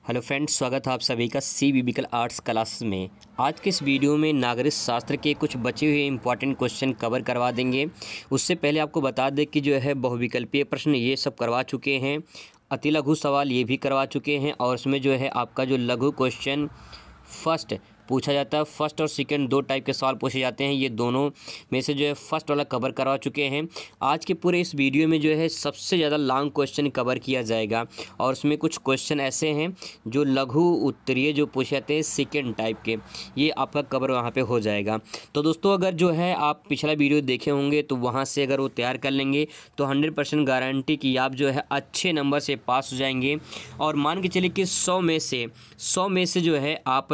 Hello friends, स्वागत है आप सभी का सी बिबिकल आर्ट्स क्लास में। आज के इस वीडियो में नागरिक शास्त्र के कुछ बचे हुए इंपॉर्टेंट क्वेश्चन कवर करवा देंगे। उससे पहले आपको बता दें कि जो है बहुविकल्पीय प्रश्न ये सब करवा चुके हैं, अति लघु सवाल ये भी करवा चुके हैं और उसमें जो है आपका जो लघु क्वेश्चन फर्स्ट पूछा जाता है, फर्स्ट और सेकंड दो टाइप के सवाल पूछे जाते हैं। ये दोनों में से जो है फर्स्ट वाला कवर करवा चुके हैं। आज के पूरे इस वीडियो में जो है सबसे ज़्यादा लॉन्ग क्वेश्चन कवर किया जाएगा और उसमें कुछ क्वेश्चन ऐसे हैं जो लघु उत्तरीय जो पूछे जाते हैं सेकंड टाइप के, ये आपका कवर वहाँ पे हो जाएगा। तो दोस्तों अगर जो है आप पिछला वीडियो देखे होंगे तो वहाँ से अगर वो तैयार कर लेंगे तो 100% गारंटी कि आप जो है अच्छे नंबर से पास हो जाएंगे। और मान के चलिए कि 100 में से जो है आप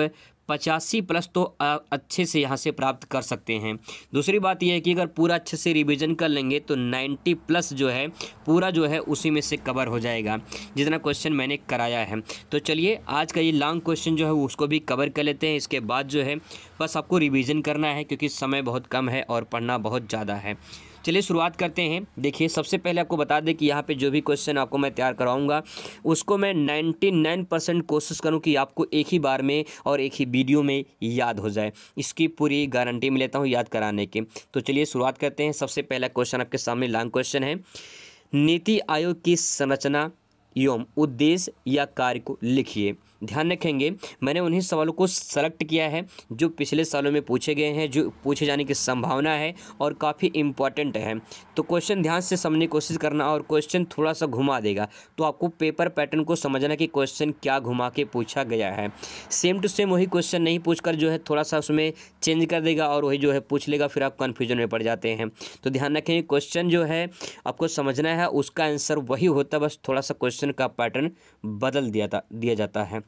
85+ तो अच्छे से यहाँ से प्राप्त कर सकते हैं। दूसरी बात यह है कि अगर पूरा अच्छे से रिवीजन कर लेंगे तो 90+ जो है पूरा जो है उसी में से कवर हो जाएगा जितना क्वेश्चन मैंने कराया है। तो चलिए आज का ये लॉन्ग क्वेश्चन जो है उसको भी कवर कर लेते हैं। इसके बाद जो है बस आपको रिवीजन करना है क्योंकि समय बहुत कम है और पढ़ना बहुत ज़्यादा है। चलिए शुरुआत करते हैं। देखिए सबसे पहले आपको बता दें कि यहाँ पे जो भी क्वेश्चन आपको मैं तैयार कराऊंगा उसको मैं 99% कोशिश करूँ कि आपको एक ही बार में और एक ही वीडियो में याद हो जाए। इसकी पूरी गारंटी मैं लेता हूँ याद कराने की। तो चलिए शुरुआत करते हैं। सबसे पहला क्वेश्चन आपके सामने लॉन्ग क्वेश्चन है, नीति आयोग की संरचना एवं उद्देश्य या कार्य को लिखिए। ध्यान रखेंगे मैंने उन्हीं सवालों को सेलेक्ट किया है जो पिछले सालों में पूछे गए हैं, जो पूछे जाने की संभावना है और काफ़ी इम्पॉर्टेंट है। तो क्वेश्चन ध्यान से समझने की कोशिश करना और क्वेश्चन थोड़ा सा घुमा देगा तो आपको पेपर पैटर्न को समझना कि क्वेश्चन क्या घुमा के पूछा गया है। सेम टू सेम वही क्वेश्चन नहीं पूछकर जो है थोड़ा सा उसमें चेंज कर देगा और वही जो है पूछ लेगा, फिर आप कन्फ्यूजन में पड़ जाते हैं। तो ध्यान रखेंगे क्वेश्चन जो है आपको समझना है, उसका आंसर वही होता है, बस थोड़ा सा क्वेश्चन का पैटर्न बदल दिया जाता है।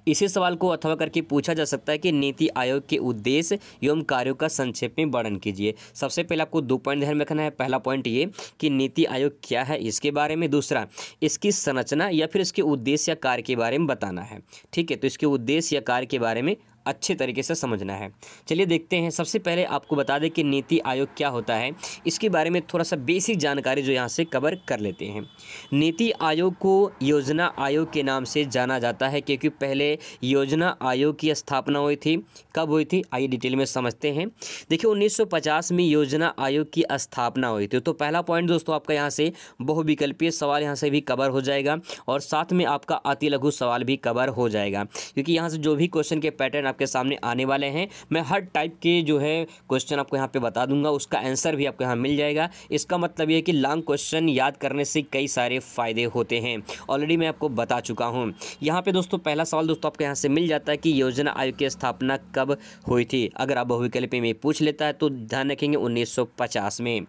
इसी सवाल को अथवा करके पूछा जा सकता है कि नीति आयोग के उद्देश्य एवं कार्यों का संक्षेप में वर्णन कीजिए। सबसे पहले आपको 2 पॉइंट ध्यान में रखना है। पहला पॉइंट ये कि नीति आयोग क्या है इसके बारे में, दूसरा इसकी संरचना या फिर इसके उद्देश्य या कार्य के बारे में बताना है। ठीक है, तो इसके उद्देश्य या कार्य के बारे में अच्छे तरीके से समझना है। चलिए देखते हैं। सबसे पहले आपको बता दें कि नीति आयोग क्या होता है, इसके बारे में थोड़ा सा बेसिक जानकारी जो यहाँ से कवर कर लेते हैं। नीति आयोग को योजना आयोग के नाम से जाना जाता है क्योंकि पहले योजना आयोग की स्थापना हुई थी। कब हुई थी आइए डिटेल में समझते हैं। देखिए 1950 में योजना आयोग की स्थापना हुई थी। तो पहला पॉइंट दोस्तों आपका यहाँ से बहुविकल्पीय सवाल यहाँ से भी कवर हो जाएगा और साथ में आपका अति लघु सवाल भी कवर हो जाएगा क्योंकि यहाँ से जो भी क्वेश्चन के पैटर्न आपके सामने आने वाले हैं मैं हर टाइप के जो है क्वेश्चन आपको यहाँ पे बता दूंगा, उसका आंसर भी आपको यहाँ मिल जाएगा। इसका मतलब ये है कि लॉन्ग क्वेश्चन याद करने से कई सारे फायदे होते हैं, ऑलरेडी मैं आपको बता चुका हूँ। यहाँ पे दोस्तों पहला सवाल दोस्तों आपको यहाँ से मिल जाता है कि योजना आयोग की स्थापना कब हुई थी। अगर आप बहुविकल्पीय में पूछ लेता है तो ध्यान रखेंगे 1950 में।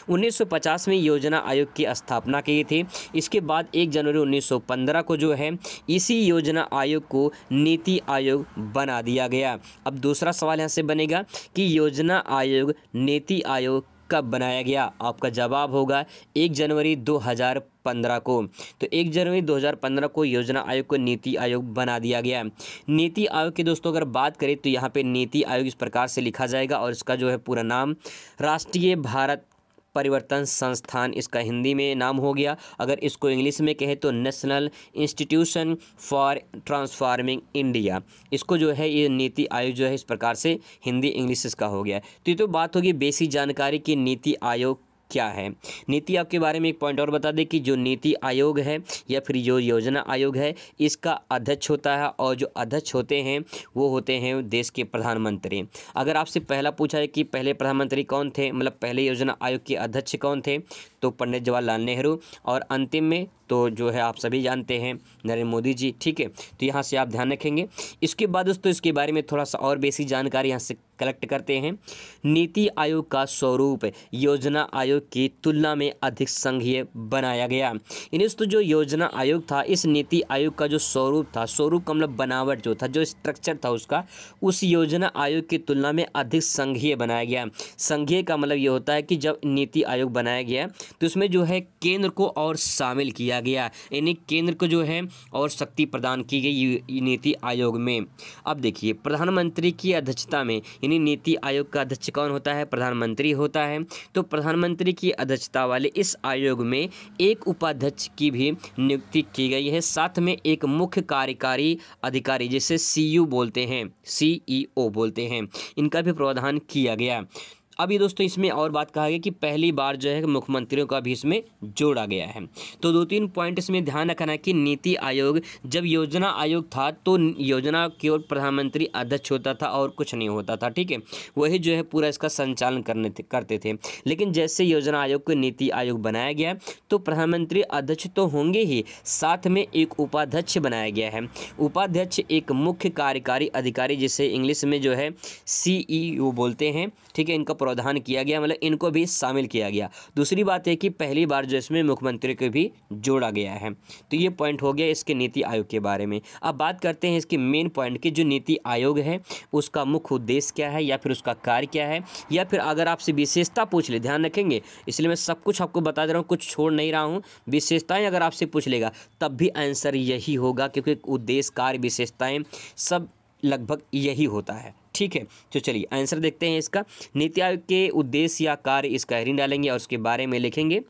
1950 में योजना आयोग की स्थापना की थी। इसके बाद 1 जनवरी 1915 को जो है इसी योजना आयोग को नीति आयोग बना दिया गया। अब दूसरा सवाल यहाँ से बनेगा कि योजना आयोग नीति आयोग कब बनाया गया। आपका जवाब होगा 1 जनवरी 2015 को। तो 1 जनवरी 2015 को योजना आयोग को नीति आयोग बना दिया गया। नीति आयोग की दोस्तों अगर बात करें तो यहाँ पे नीति आयोग इस प्रकार से लिखा जाएगा और इसका जो है पूरा नाम राष्ट्रीय भारत परिवर्तन संस्थान इसका हिंदी में नाम हो गया। अगर इसको इंग्लिश में कहे तो national institution for transforming India. इसको जो है ये नीति आयोग जो है इस प्रकार से हिंदी इंग्लिश इसका हो गया। तो ये तो बात होगी बेसिक जानकारी की नीति आयोग क्या है। नीति आयोग के बारे में एक पॉइंट और बता दें कि जो नीति आयोग है या फिर जो योजना आयोग है इसका अध्यक्ष होता है और जो अध्यक्ष होते हैं वो होते हैं देश के प्रधानमंत्री। अगर आपसे पहला पूछा है कि पहले प्रधानमंत्री कौन थे, मतलब पहले योजना आयोग के अध्यक्ष कौन थे, तो पंडित जवाहरलाल नेहरू और अंतिम में तो जो है आप सभी जानते हैं नरेंद्र मोदी जी। ठीक है, तो यहाँ से आप ध्यान रखेंगे। इसके बाद दोस्तों इसके बारे में थोड़ा सा और बेसिक जानकारी यहाँ से कलेक्ट करते हैं। नीति आयोग का स्वरूप योजना आयोग की तुलना में अधिक संघीय बनाया गया। दोस्तों जो योजना आयोग था इस नीति आयोग का जो स्वरूप था, स्वरूप का मतलब बनावट जो था, जो स्ट्रक्चर था उसका, उस योजना आयोग की तुलना में अधिक संघीय बनाया गया। संघीय का मतलब ये होता है कि जब नीति आयोग बनाया गया तो उसमें जो है केंद्र को और शामिल किया किया गया, यानी केंद्र को जो है और शक्ति प्रदान की गई नीति आयोग में। अब देखिए प्रधानमंत्री की अध्यक्षता में, यानी नीति आयोग का अध्यक्ष कौन होता है? प्रधानमंत्री होता है। तो प्रधानमंत्री की अध्यक्षता वाले इस आयोग में एक उपाध्यक्ष की भी नियुक्ति की गई है, साथ में एक मुख्य कार्यकारी अधिकारी जिसे सीयू बोलते हैं, सीईओ बोलते हैं, इनका भी प्रावधान किया गया। अभी दोस्तों इसमें और बात कहा गया कि पहली बार जो है मुख्यमंत्रियों का भी इसमें जोड़ा गया है। तो 2-3 पॉइंट इसमें ध्यान रखना है कि नीति आयोग जब योजना आयोग था तो योजना केवल प्रधानमंत्री अध्यक्ष होता था और कुछ नहीं होता था, ठीक है, वही जो है पूरा इसका संचालन करते थे। लेकिन जैसे योजना आयोग को नीति आयोग बनाया गया तो प्रधानमंत्री अध्यक्ष तो होंगे ही, साथ में एक उपाध्यक्ष बनाया गया है। उपाध्यक्ष एक मुख्य कार्यकारी अधिकारी जिसे इंग्लिश में जो है सीईओ बोलते हैं, ठीक है, इनका प्रावधान किया गया, मतलब इनको भी शामिल किया गया। दूसरी बात है कि पहली बार जो इसमें मुख्यमंत्री को भी जोड़ा गया है। तो ये पॉइंट हो गया इसके नीति आयोग के बारे में। अब बात करते हैं इसके मेन पॉइंट की। जो नीति आयोग है उसका मुख्य उद्देश्य क्या है या फिर उसका कार्य क्या है, या फिर अगर आपसे विशेषता पूछ ले, ध्यान रखेंगे इसलिए मैं सब कुछ आपको बता दे रहा हूँ, कुछ छोड़ नहीं रहा हूँ। विशेषताएँ अगर आपसे पूछ लेगा तब भी आंसर यही होगा, क्योंकि उद्देश्य कार्य विशेषताएँ सब लगभग यही होता है, ठीक है। तो चलिए आंसर देखते हैं इसका। नीति आयोग के उद्देश्य या कार्य, इसका हेडिंग डालेंगे और उसके बारे में लिखेंगे।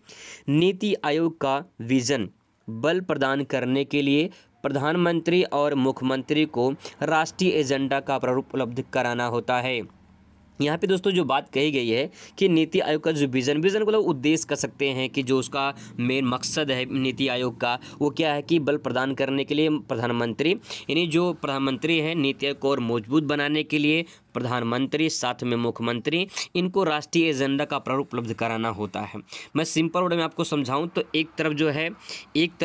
नीति आयोग का विजन बल प्रदान करने के लिए प्रधानमंत्री और मुख्यमंत्री को राष्ट्रीय एजेंडा का प्रारूप उपलब्ध कराना होता है। यहाँ पे दोस्तों जो बात कही गई है कि नीति आयोग का जो विज़न को मतलब उद्देश्य कर सकते हैं कि जो उसका मेन मकसद है नीति आयोग का, वो क्या है कि बल प्रदान करने के लिए प्रधानमंत्री, यानी जो प्रधानमंत्री हैं नीति आयोग को और मजबूत बनाने के लिए प्रधानमंत्री साथ में मुख्यमंत्री, इनको राष्ट्रीय एजेंडा का प्रारूप उपलब्ध कराना होता है। मैं सिंपल वर्ड में आपको समझाऊं तो एक तरफ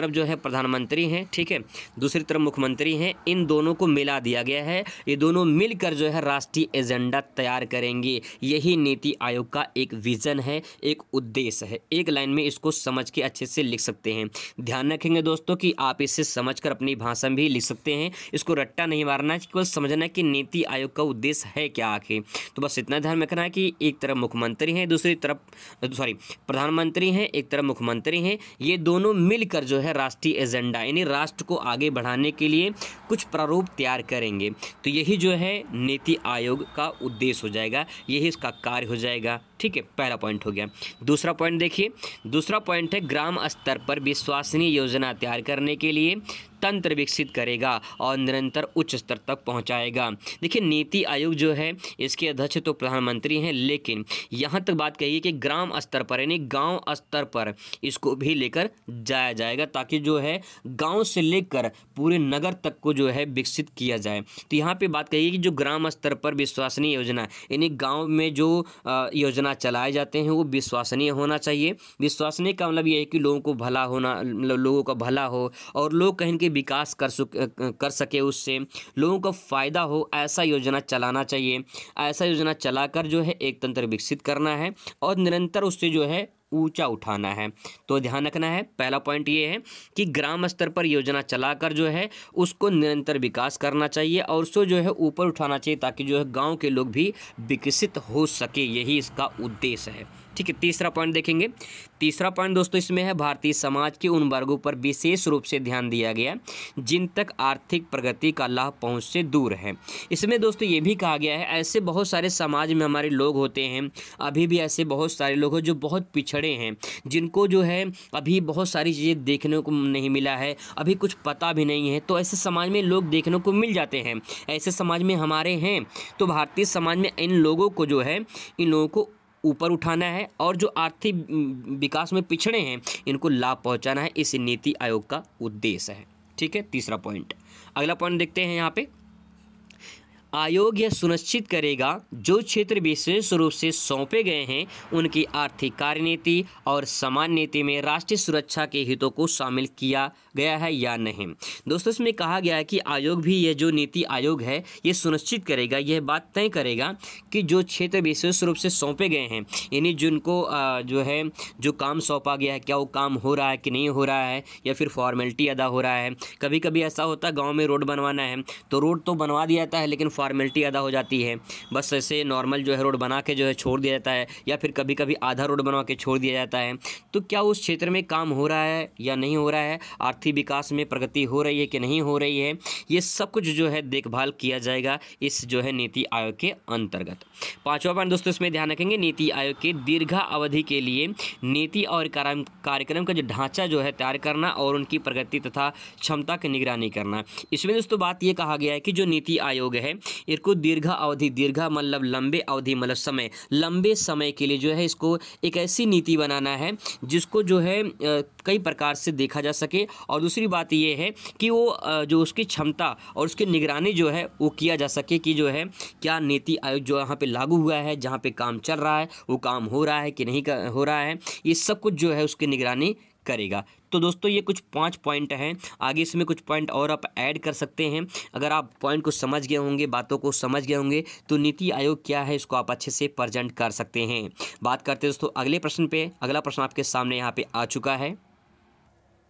जो है प्रधानमंत्री हैं, ठीक है, दूसरी तरफ मुख्यमंत्री हैं, इन दोनों को मिला दिया गया है। ये दोनों मिलकर जो है राष्ट्रीय एजेंडा तैयार करेंगे। यही नीति आयोग का एक विजन है, एक उद्देश्य है। एक लाइन में इसको समझ के अच्छे से लिख सकते हैं। ध्यान रखेंगे दोस्तों कि आप इसे समझकर अपनी भाषा में भी लिख सकते हैं, इसको रट्टा नहीं मारना है, केवल समझना है कि नीति आयोग का उद्देश्य है क्या आखिर। तो बस इतना ध्यान रखना है कि एक तरफ मुख्यमंत्री हैं, दूसरी तरफ प्रधानमंत्री हैं, एक तरफ मुख्यमंत्री हैं, ये दोनों मिलकर जो है राष्ट्रीय एजेंडा यानी राष्ट्र को आगे बढ़ाने के लिए कुछ प्रारूप तैयार करेंगे। तो यही जो है नीति आयोग का उद्देश्य हो जाएगा, यही इसका कार्य हो जाएगा, ठीक है। पहला पॉइंट हो गया। दूसरा पॉइंट देखिए, दूसरा पॉइंट है ग्राम स्तर पर विश्वसनीय योजना तैयार करने के लिए तंत्र विकसित करेगा और निरंतर उच्च स्तर तक पहुंचाएगा। देखिए नीति आयोग जो है इसके अध्यक्ष तो प्रधानमंत्री हैं, लेकिन यहाँ तक बात कही कि ग्राम स्तर पर यानी गांव स्तर पर इसको भी लेकर जाया जाएगा, ताकि जो है गांव से लेकर पूरे नगर तक को जो है विकसित किया जाए। तो यहाँ पे बात कही कि जो ग्राम स्तर पर विश्वसनीय योजना यानी गाँव में जो योजना चलाए जाते हैं वो विश्वसनीय होना चाहिए। विश्वसनीय का मतलब ये है कि लोगों को भला होना, लोगों का भला हो और लोग कहीं के विकास कर सके, उससे लोगों को फ़ायदा हो, ऐसा योजना चलाना चाहिए। ऐसा योजना चलाकर जो है एक तंत्र विकसित करना है और निरंतर उससे जो है ऊंचा उठाना है। तो ध्यान रखना है, पहला पॉइंट ये है कि ग्राम स्तर पर योजना चलाकर जो है उसको निरंतर विकास करना चाहिए और उसको जो है ऊपर उठाना चाहिए, ताकि जो है गांव के लोग भी विकसित हो सके, यही इसका उद्देश्य है, ठीक है। तीसरा पॉइंट देखेंगे। तीसरा पॉइंट दोस्तों इसमें है भारतीय समाज के उन वर्गों पर विशेष रूप से ध्यान दिया गया जिन तक आर्थिक प्रगति का लाभ पहुंच से दूर है। इसमें दोस्तों ये भी कहा गया है ऐसे बहुत सारे समाज में हमारे लोग होते हैं, अभी भी ऐसे बहुत सारे लोग हैं जो बहुत पिछड़े हैं, जिनको जो है अभी बहुत सारी चीज़ें देखने को नहीं मिला है, अभी कुछ पता भी नहीं है। तो ऐसे समाज में लोग देखने को मिल जाते हैं, ऐसे समाज में हमारे हैं। तो भारतीय समाज में इन लोगों को जो है इन लोगों को ऊपर उठाना है और जो आर्थिक विकास में पिछड़े हैं इनको लाभ पहुंचाना है, इस नीति आयोग का उद्देश्य है, ठीक है। तीसरा पॉइंट। अगला पॉइंट देखते हैं यहाँ पे। आयोग यह सुनिश्चित करेगा जो क्षेत्र विशेष रूप से सौंपे गए हैं उनकी आर्थिक कार्यनीति और समान नीति में राष्ट्रीय सुरक्षा के हितों को शामिल किया गया है या नहीं। दोस्तों इसमें कहा गया है कि आयोग भी, यह जो नीति आयोग है ये सुनिश्चित करेगा, यह बात तय करेगा कि जो क्षेत्र विशेष रूप से सौंपे गए हैं यानी जिनको जो है जो काम सौंपा गया है क्या वो काम हो रहा है कि नहीं हो रहा है, या फिर फॉर्मेलिटी अदा हो रहा है। कभी कभी ऐसा होता है गाँव में रोड बनवाना है तो रोड तो बनवा दिया जाता है लेकिन फॉर्मेलिटी अदा हो जाती है, बस ऐसे नॉर्मल जो है रोड बना के जो है छोड़ दिया जाता है, या फिर कभी कभी आधा रोड बनवा के छोड़ दिया जाता है, तो क्या उस क्षेत्र में काम हो रहा है या नहीं हो रहा है, आर्थिक विकास में प्रगति हो रही है कि नहीं हो रही है, ये सब कुछ जो है देखभाल किया जाएगा इस जो है नीति आयोग के अंतर्गत। पांचवा पॉइंट दोस्तों इसमें ध्यान रखेंगे, नीति आयोग के दीर्घा अवधि के लिए नीति और कार्यक्रम का जो ढांचा जो है तैयार करना और उनकी प्रगति तथा क्षमता की निगरानी करना। इसमें दोस्तों बात ये कहा गया है कि जो नीति आयोग है इसको दीर्घा अवधि, दीर्घा मतलब लंबे अवधि मतलब समय, लंबे समय के लिए जो है इसको एक ऐसी नीति बनाना है जिसको जो है कई प्रकार से देखा जा सके, और दूसरी बात ये है कि वो जो उसकी क्षमता और उसकी निगरानी जो है वो किया जा सके कि जो है क्या नीति आयोग जो यहाँ पे लागू हुआ है, जहाँ पे काम चल रहा है वो काम हो रहा है कि नहीं हो रहा है, ये सब कुछ जो है उसकी निगरानी करेगा। तो दोस्तों ये कुछ 5 पॉइंट हैं, आगे इसमें कुछ पॉइंट और आप ऐड कर सकते हैं। अगर आप पॉइंट को समझ गए होंगे, बातों को समझ गए होंगे, तो नीति आयोग क्या है इसको आप अच्छे से प्रेजेंट कर सकते हैं। बात करते हैं दोस्तों अगले प्रश्न पे। अगला प्रश्न आपके सामने यहाँ पे आ चुका है।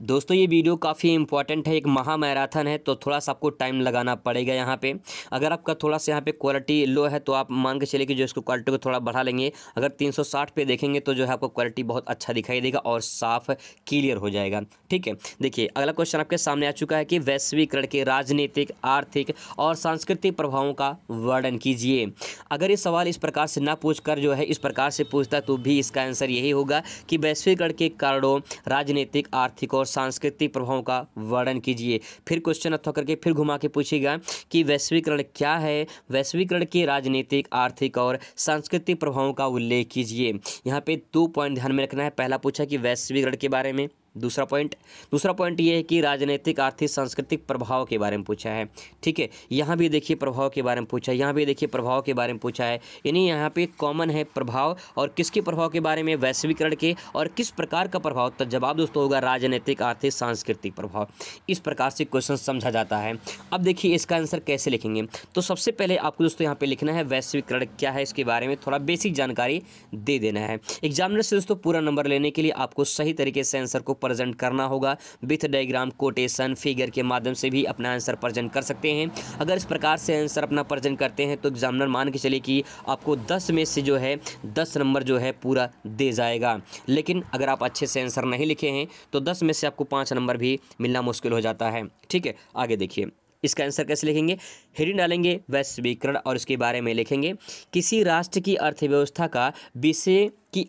दोस्तों ये वीडियो काफ़ी इंपॉर्टेंट है, एक महा मैराथन है, तो थोड़ा सा आपको टाइम लगाना पड़ेगा यहाँ पे। अगर आपका थोड़ा सा यहाँ पे क्वालिटी लो है तो आप मान के चलिए कि जो इसको क्वालिटी को थोड़ा बढ़ा लेंगे। अगर 360 पे देखेंगे तो जो है आपको क्वालिटी बहुत अच्छा दिखाई देगा और साफ क्लियर हो जाएगा। ठीक है, देखिए अगला क्वेश्चन आपके सामने आ चुका है कि वैश्वीकरण के राजनीतिक, आर्थिक और सांस्कृतिक प्रभावों का वर्णन कीजिए। अगर ये सवाल इस प्रकार से ना पूछ कर जो है इस प्रकार से पूछता तो भी इसका आंसर यही होगा कि वैश्वीकरण के कारणों, राजनीतिक, आर्थिक और सांस्कृतिक प्रभावों का वर्णन कीजिए। फिर क्वेश्चन अथवा करके फिर घुमा के पूछेगा कि वैश्वीकरण क्या है, वैश्वीकरण के राजनीतिक, आर्थिक और सांस्कृतिक प्रभावों का उल्लेख कीजिए। यहाँ पे 2 पॉइंट ध्यान में रखना है। पहला पूछा कि वैश्वीकरण के बारे में, दूसरा पॉइंट ये है कि राजनीतिक, आर्थिक, सांस्कृतिक प्रभाव के बारे में पूछा है। ठीक है, यहाँ भी देखिए प्रभाव के बारे में पूछा है, यहाँ भी देखिए प्रभाव के बारे में पूछा है, यानी यहाँ पे कॉमन है प्रभाव, और किसके प्रभाव के बारे में, वैश्वीकरण के, और किस प्रकार का प्रभाव। तो जवाब दोस्तों होगा राजनीतिक, आर्थिक, सांस्कृतिक प्रभाव। इस प्रकार से क्वेश्चन समझा जाता है। अब देखिए इसका आंसर कैसे लिखेंगे। तो सबसे पहले आपको दोस्तों यहाँ पे लिखना है वैश्वीकरण क्या है, इसके बारे में थोड़ा बेसिक जानकारी दे देना है। एग्जामिनर से दोस्तों पूरा नंबर लेने के लिए आपको सही तरीके से आंसर को प्रेजेंट करना होगा। विथ डायग्राम, कोटेशन, फिगर के माध्यम से भी अपना आंसर प्रेजेंट कर सकते हैं। अगर इस प्रकार से आंसर अपना प्रेजेंट करते हैं तो एग्जामिनर मान के चलिए कि आपको 10 में से जो है 10 नंबर जो है पूरा दे जाएगा। लेकिन अगर आप अच्छे से आंसर नहीं लिखे हैं तो 10 में से आपको 5 नंबर भी मिलना मुश्किल हो जाता है। ठीक है, आगे देखिए इसका आंसर कैसे लिखेंगे। हेडिंग डालेंगे वैश्वीकरण और इसके बारे में लिखेंगे किसी राष्ट्र की अर्थव्यवस्था का विश्व की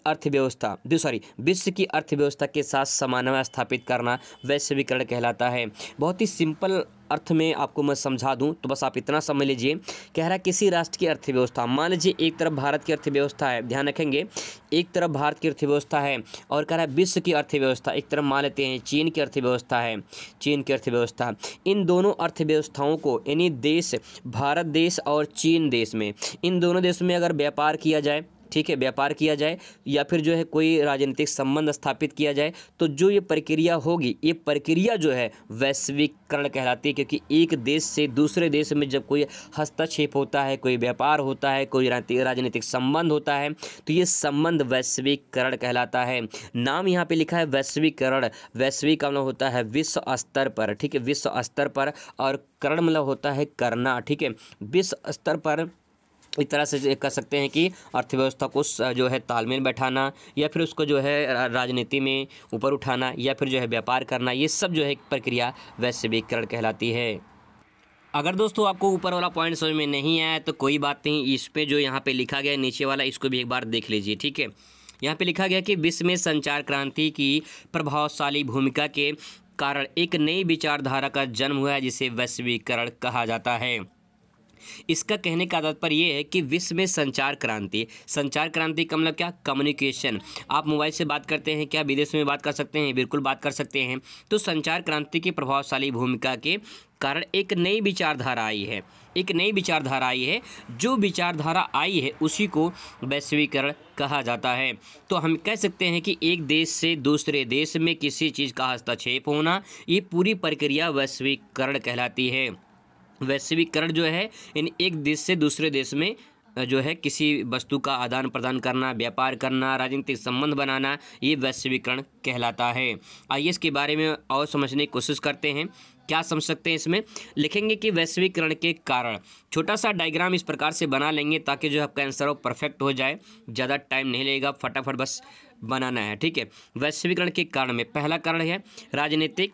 अर्थव्यवस्था के साथ समन्वय स्थापित करना वैश्वीकरण कहलाता है। बहुत ही सिंपल अर्थ में आपको मैं समझा दूं तो बस आप इतना समझ लीजिए। कह रहा है किसी राष्ट्र की अर्थव्यवस्था, मान लीजिए एक तरफ भारत की अर्थव्यवस्था है, ध्यान रखेंगे एक तरफ भारत की अर्थव्यवस्था है, और कह रहा है विश्व की अर्थव्यवस्था, एक तरफ मान लेते हैं चीन की अर्थव्यवस्था है, चीन की अर्थव्यवस्था। इन दोनों अर्थव्यवस्थाओं को यानी देश, भारत देश और चीन देश में, इन दोनों देशों में अगर व्यापार किया जाए, ठीक है, व्यापार किया जाए या फिर जो है कोई राजनीतिक संबंध स्थापित किया जाए, तो जो ये प्रक्रिया होगी, ये प्रक्रिया जो है वैश्वीकरण कहलाती है। क्योंकि एक देश से दूसरे देश में जब कोई हस्तक्षेप होता है, कोई व्यापार होता है, कोई राजनीतिक संबंध होता है, तो ये संबंध वैश्वीकरण कहलाता है। नाम यहाँ पे लिखा है वैश्वीकरण। वैश्विक का मतलब होता है विश्व स्तर पर, ठीक है, विश्व स्तर पर, और करण मतलब होता है करना। ठीक है, विश्व स्तर पर इस तरह से कर सकते हैं कि अर्थव्यवस्था को जो है तालमेल बैठाना, या फिर उसको जो है राजनीति में ऊपर उठाना, या फिर जो है व्यापार करना, ये सब जो है प्रक्रिया वैश्वीकरण कहलाती है। अगर दोस्तों आपको ऊपर वाला पॉइंट समझ में नहीं आया तो कोई बात नहीं, इस पे जो यहाँ पे लिखा गया नीचे वाला इसको भी एक बार देख लीजिए। ठीक है, यहाँ पे लिखा गया कि विश्व में संचार क्रांति की प्रभावशाली भूमिका के कारण एक नई विचारधारा का जन्म हुआ है जिसे वैश्वीकरण कहा जाता है। इसका कहने का तात्पर्य ये है कि विश्व में संचार क्रांति का मतलब क्या, कम्युनिकेशन। आप मोबाइल से बात करते हैं, क्या विदेश में बात कर सकते हैं? बिल्कुल बात कर सकते हैं। तो संचार क्रांति की प्रभावशाली भूमिका के कारण एक नई विचारधारा आई है, जो विचारधारा आई है उसी को वैश्वीकरण कहा जाता है। तो हम कह सकते हैं कि एक देश से दूसरे देश में किसी चीज़ का हस्तक्षेप होना, ये पूरी प्रक्रिया वैश्वीकरण कहलाती है। वैश्वीकरण जो है इन एक देश से दूसरे देश में जो है किसी वस्तु का आदान प्रदान करना, व्यापार करना, राजनीतिक संबंध बनाना, ये वैश्वीकरण कहलाता है। आइए इसके बारे में और समझने की कोशिश करते हैं। क्या समझ सकते हैं इसमें? लिखेंगे कि वैश्वीकरण के कारण, छोटा सा डायग्राम इस प्रकार से बना लेंगे ताकि जो आपका आंसर हो परफेक्ट हो जाए, ज़्यादा टाइम नहीं लगेगा, फटाफट बस बनाना है, ठीक है। वैश्वीकरण के कारण में पहला कारण है राजनीतिक,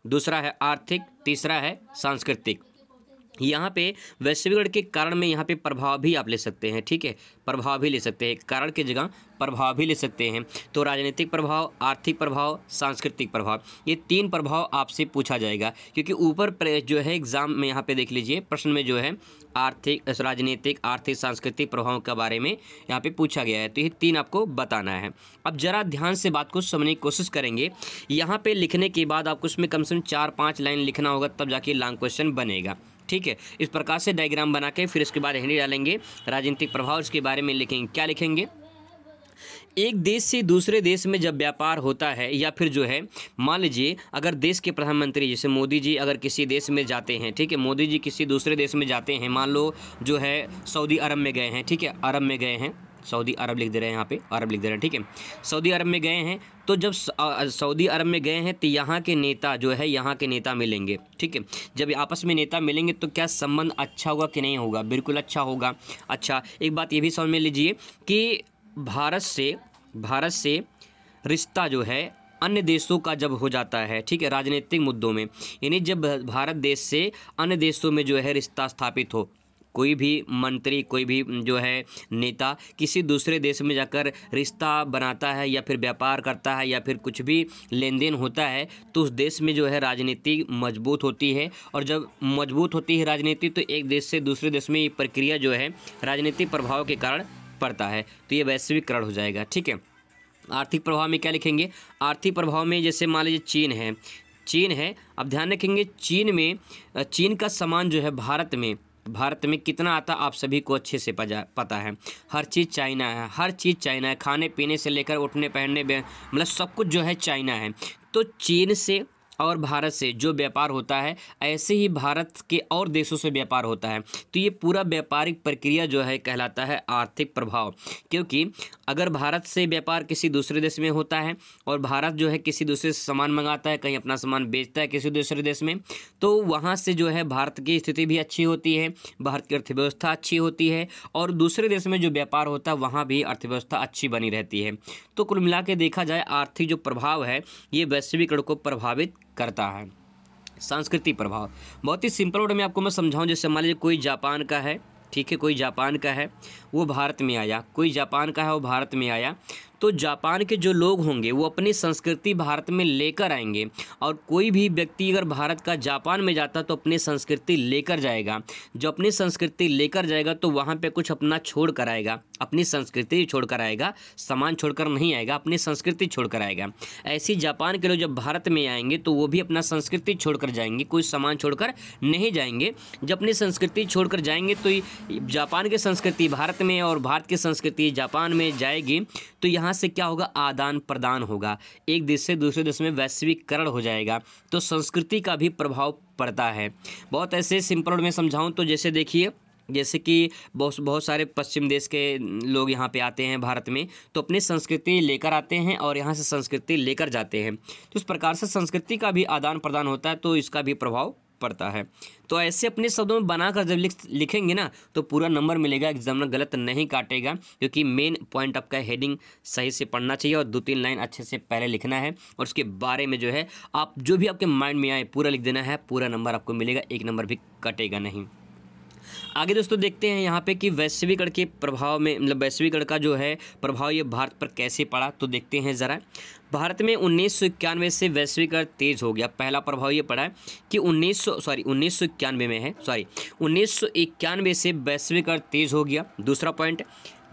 दूसरा है आर्थिक, तीसरा है सांस्कृतिक। यहाँ पे वैश्वीकरण के कारण में यहाँ पे प्रभाव भी आप ले सकते हैं, ठीक है, प्रभाव भी ले सकते हैं, कारण की जगह प्रभाव भी ले सकते हैं। तो राजनीतिक प्रभाव, आर्थिक प्रभाव, सांस्कृतिक प्रभाव, ये 3 प्रभाव आपसे पूछा जाएगा, क्योंकि ऊपर जो है एग्जाम में यहाँ पे देख लीजिए प्रश्न में जो है आर्थिक, राजनीतिक, आर्थिक, सांस्कृतिक प्रभाव के बारे में यहाँ पे पूछा गया है। तो ये 3 आपको बताना है। अब जरा ध्यान से बात को समझने की कोशिश करेंगे। यहाँ पे लिखने के बाद आपको उसमें कम से कम 4-5 लाइन लिखना होगा, तब जाके लॉन्ग क्वेश्चन बनेगा, ठीक है। इस प्रकार से डायग्राम बना के फिर इसके बाद हिंदी डालेंगे, राजनीतिक प्रभाव इसके बारे में लिखेंगे। क्या लिखेंगे? एक देश से दूसरे देश में जब व्यापार होता है, या फिर जो है मान लीजिए अगर देश के प्रधानमंत्री जैसे मोदी जी अगर किसी देश में जाते हैं, ठीक है, मोदी जी किसी दूसरे देश में जाते हैं, मान लो जो है सऊदी अरब में गए हैं, ठीक है, अरब में गए हैं, सऊदी अरब लिख दे रहे हैं, यहाँ पे अरब लिख दे रहे हैं, ठीक है, सऊदी अरब में गए हैं। तो जब सऊदी अरब में गए हैं तो यहाँ के नेता जो है, यहाँ के नेता मिलेंगे, ठीक है। जब आपस में नेता मिलेंगे तो क्या संबंध अच्छा होगा कि नहीं होगा? बिल्कुल अच्छा होगा। अच्छा, एक बात ये भी समझ में लीजिए कि भारत से रिश्ता जो है अन्य देशों का जब हो जाता है, ठीक है, राजनीतिक मुद्दों में, यानी जब भारत देश से अन्य देशों में जो है रिश्ता स्थापित हो, कोई भी मंत्री, कोई भी जो है नेता किसी दूसरे देश में जाकर रिश्ता बनाता है या फिर व्यापार करता है या फिर कुछ भी लेन देन होता है, तो उस देश में जो है राजनीति मजबूत होती है। और जब मजबूत होती है राजनीति तो एक देश से दूसरे देश में ये प्रक्रिया जो है राजनीतिक प्रभाव के कारण पड़ता है, तो ये वैश्वीकरण हो जाएगा, ठीक है। आर्थिक प्रभाव में क्या लिखेंगे? आर्थिक प्रभाव में जैसे मान लीजिए चीन है, अब ध्यान रखेंगे चीन का सामान जो है भारत में कितना आता आप सभी को अच्छे से पता है। हर चीज़ चाइना है, हर चीज़ चाइना है, खाने पीने से लेकर उठने पहनने, मतलब सब कुछ जो है चाइना है। तो चीन से और भारत से जो व्यापार होता है, ऐसे ही भारत के और देशों से व्यापार होता है। तो ये पूरा व्यापारिक प्रक्रिया जो है कहलाता है आर्थिक प्रभाव, क्योंकि अगर भारत से व्यापार किसी दूसरे देश में होता है और भारत जो है किसी दूसरे से सामान मंगाता है, कहीं अपना सामान बेचता है किसी दूसरे देश में, तो वहाँ से जो है भारत की स्थिति भी अच्छी होती है, भारत की अर्थव्यवस्था अच्छी होती है, और दूसरे देश में जो व्यापार होता है वहाँ भी अर्थव्यवस्था अच्छी बनी रहती है। तो कुल मिला के देखा जाए आर्थिक जो प्रभाव है ये वैश्वीकरण को प्रभावित करता है। सांस्कृतिक प्रभाव बहुत ही सिंपल वर्ड में आपको मैं समझाऊं। जैसे मान लीजिए कोई जापान का है, ठीक है, कोई जापान का है वो भारत में आया, कोई जापान का है वो भारत में आया, तो जापान के जो लोग होंगे वो अपनी संस्कृति भारत में लेकर आएंगे। और कोई भी व्यक्ति अगर भारत का जापान में जाता तो अपनी संस्कृति लेकर जाएगा। जो अपनी संस्कृति लेकर जाएगा तो वहाँ पे कुछ अपना छोड़ कर आएगा, अपनी संस्कृति छोड़ कर आएगा, सामान छोड़कर नहीं आएगा, अपनी संस्कृति छोड़ कर आएगा। ऐसी जापान के लोग जब भारत में आएंगे तो वो भी अपना संस्कृति छोड़कर जाएंगे, कोई सामान छोड़कर नहीं जाएंगे। जब अपनी संस्कृति छोड़कर जाएंगे तो जापान की संस्कृति भारत में और भारत की संस्कृति जापान में जाएगी, तो यहाँ से क्या होगा? आदान प्रदान होगा, एक देश से दूसरे देश में वैश्वीकरण हो जाएगा। तो संस्कृति का भी प्रभाव पड़ता है। बहुत ऐसे सिंपल वर्ड में समझाऊं तो जैसे देखिए, जैसे कि बहुत सारे पश्चिम देश के लोग यहाँ पे आते हैं भारत में, तो अपनी संस्कृति लेकर आते हैं और यहाँ से संस्कृति लेकर जाते हैं। तो इस प्रकार से संस्कृति का भी आदान प्रदान होता है, तो इसका भी प्रभाव पड़ता है। तो ऐसे अपने शब्दों में बनाकर जब लिखेंगे ना तो पूरा नंबर मिलेगा, एग्जामिनर गलत नहीं काटेगा, क्योंकि मेन पॉइंट आपका हेडिंग सही से पढ़ना चाहिए और 2-3 लाइन अच्छे से पहले लिखना है और उसके बारे में जो है आप जो भी आपके माइंड में आए पूरा लिख देना है, पूरा नंबर आपको मिलेगा, एक नंबर भी कटेगा नहीं। आगे दोस्तों देखते हैं यहाँ पे कि वैश्वीकरण के प्रभाव में, मतलब वैश्वीकरण का जो है प्रभाव ये भारत पर कैसे पड़ा, तो देखते हैं ज़रा। भारत में 1991 से वैश्वीकरण तेज़ हो गया। पहला प्रभाव ये पड़ा है कि 1991 से वैश्वीकरण तेज़ हो गया। दूसरा पॉइंट,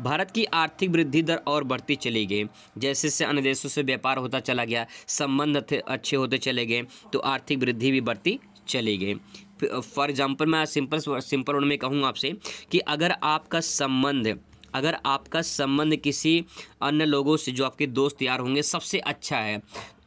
भारत की आर्थिक वृद्धि दर और बढ़ती चली गई। जैसे जैसे अन्य देशों से व्यापार होता चला गया, संबंध अच्छे होते चले गए, तो आर्थिक वृद्धि भी बढ़ती चली गई। फॉर एग्जाम्पल मैं सिंपल वर्ड में कहूँ आपसे कि अगर आपका संबंध किसी अन्य लोगों से, जो आपके दोस्त यार होंगे, सबसे अच्छा है,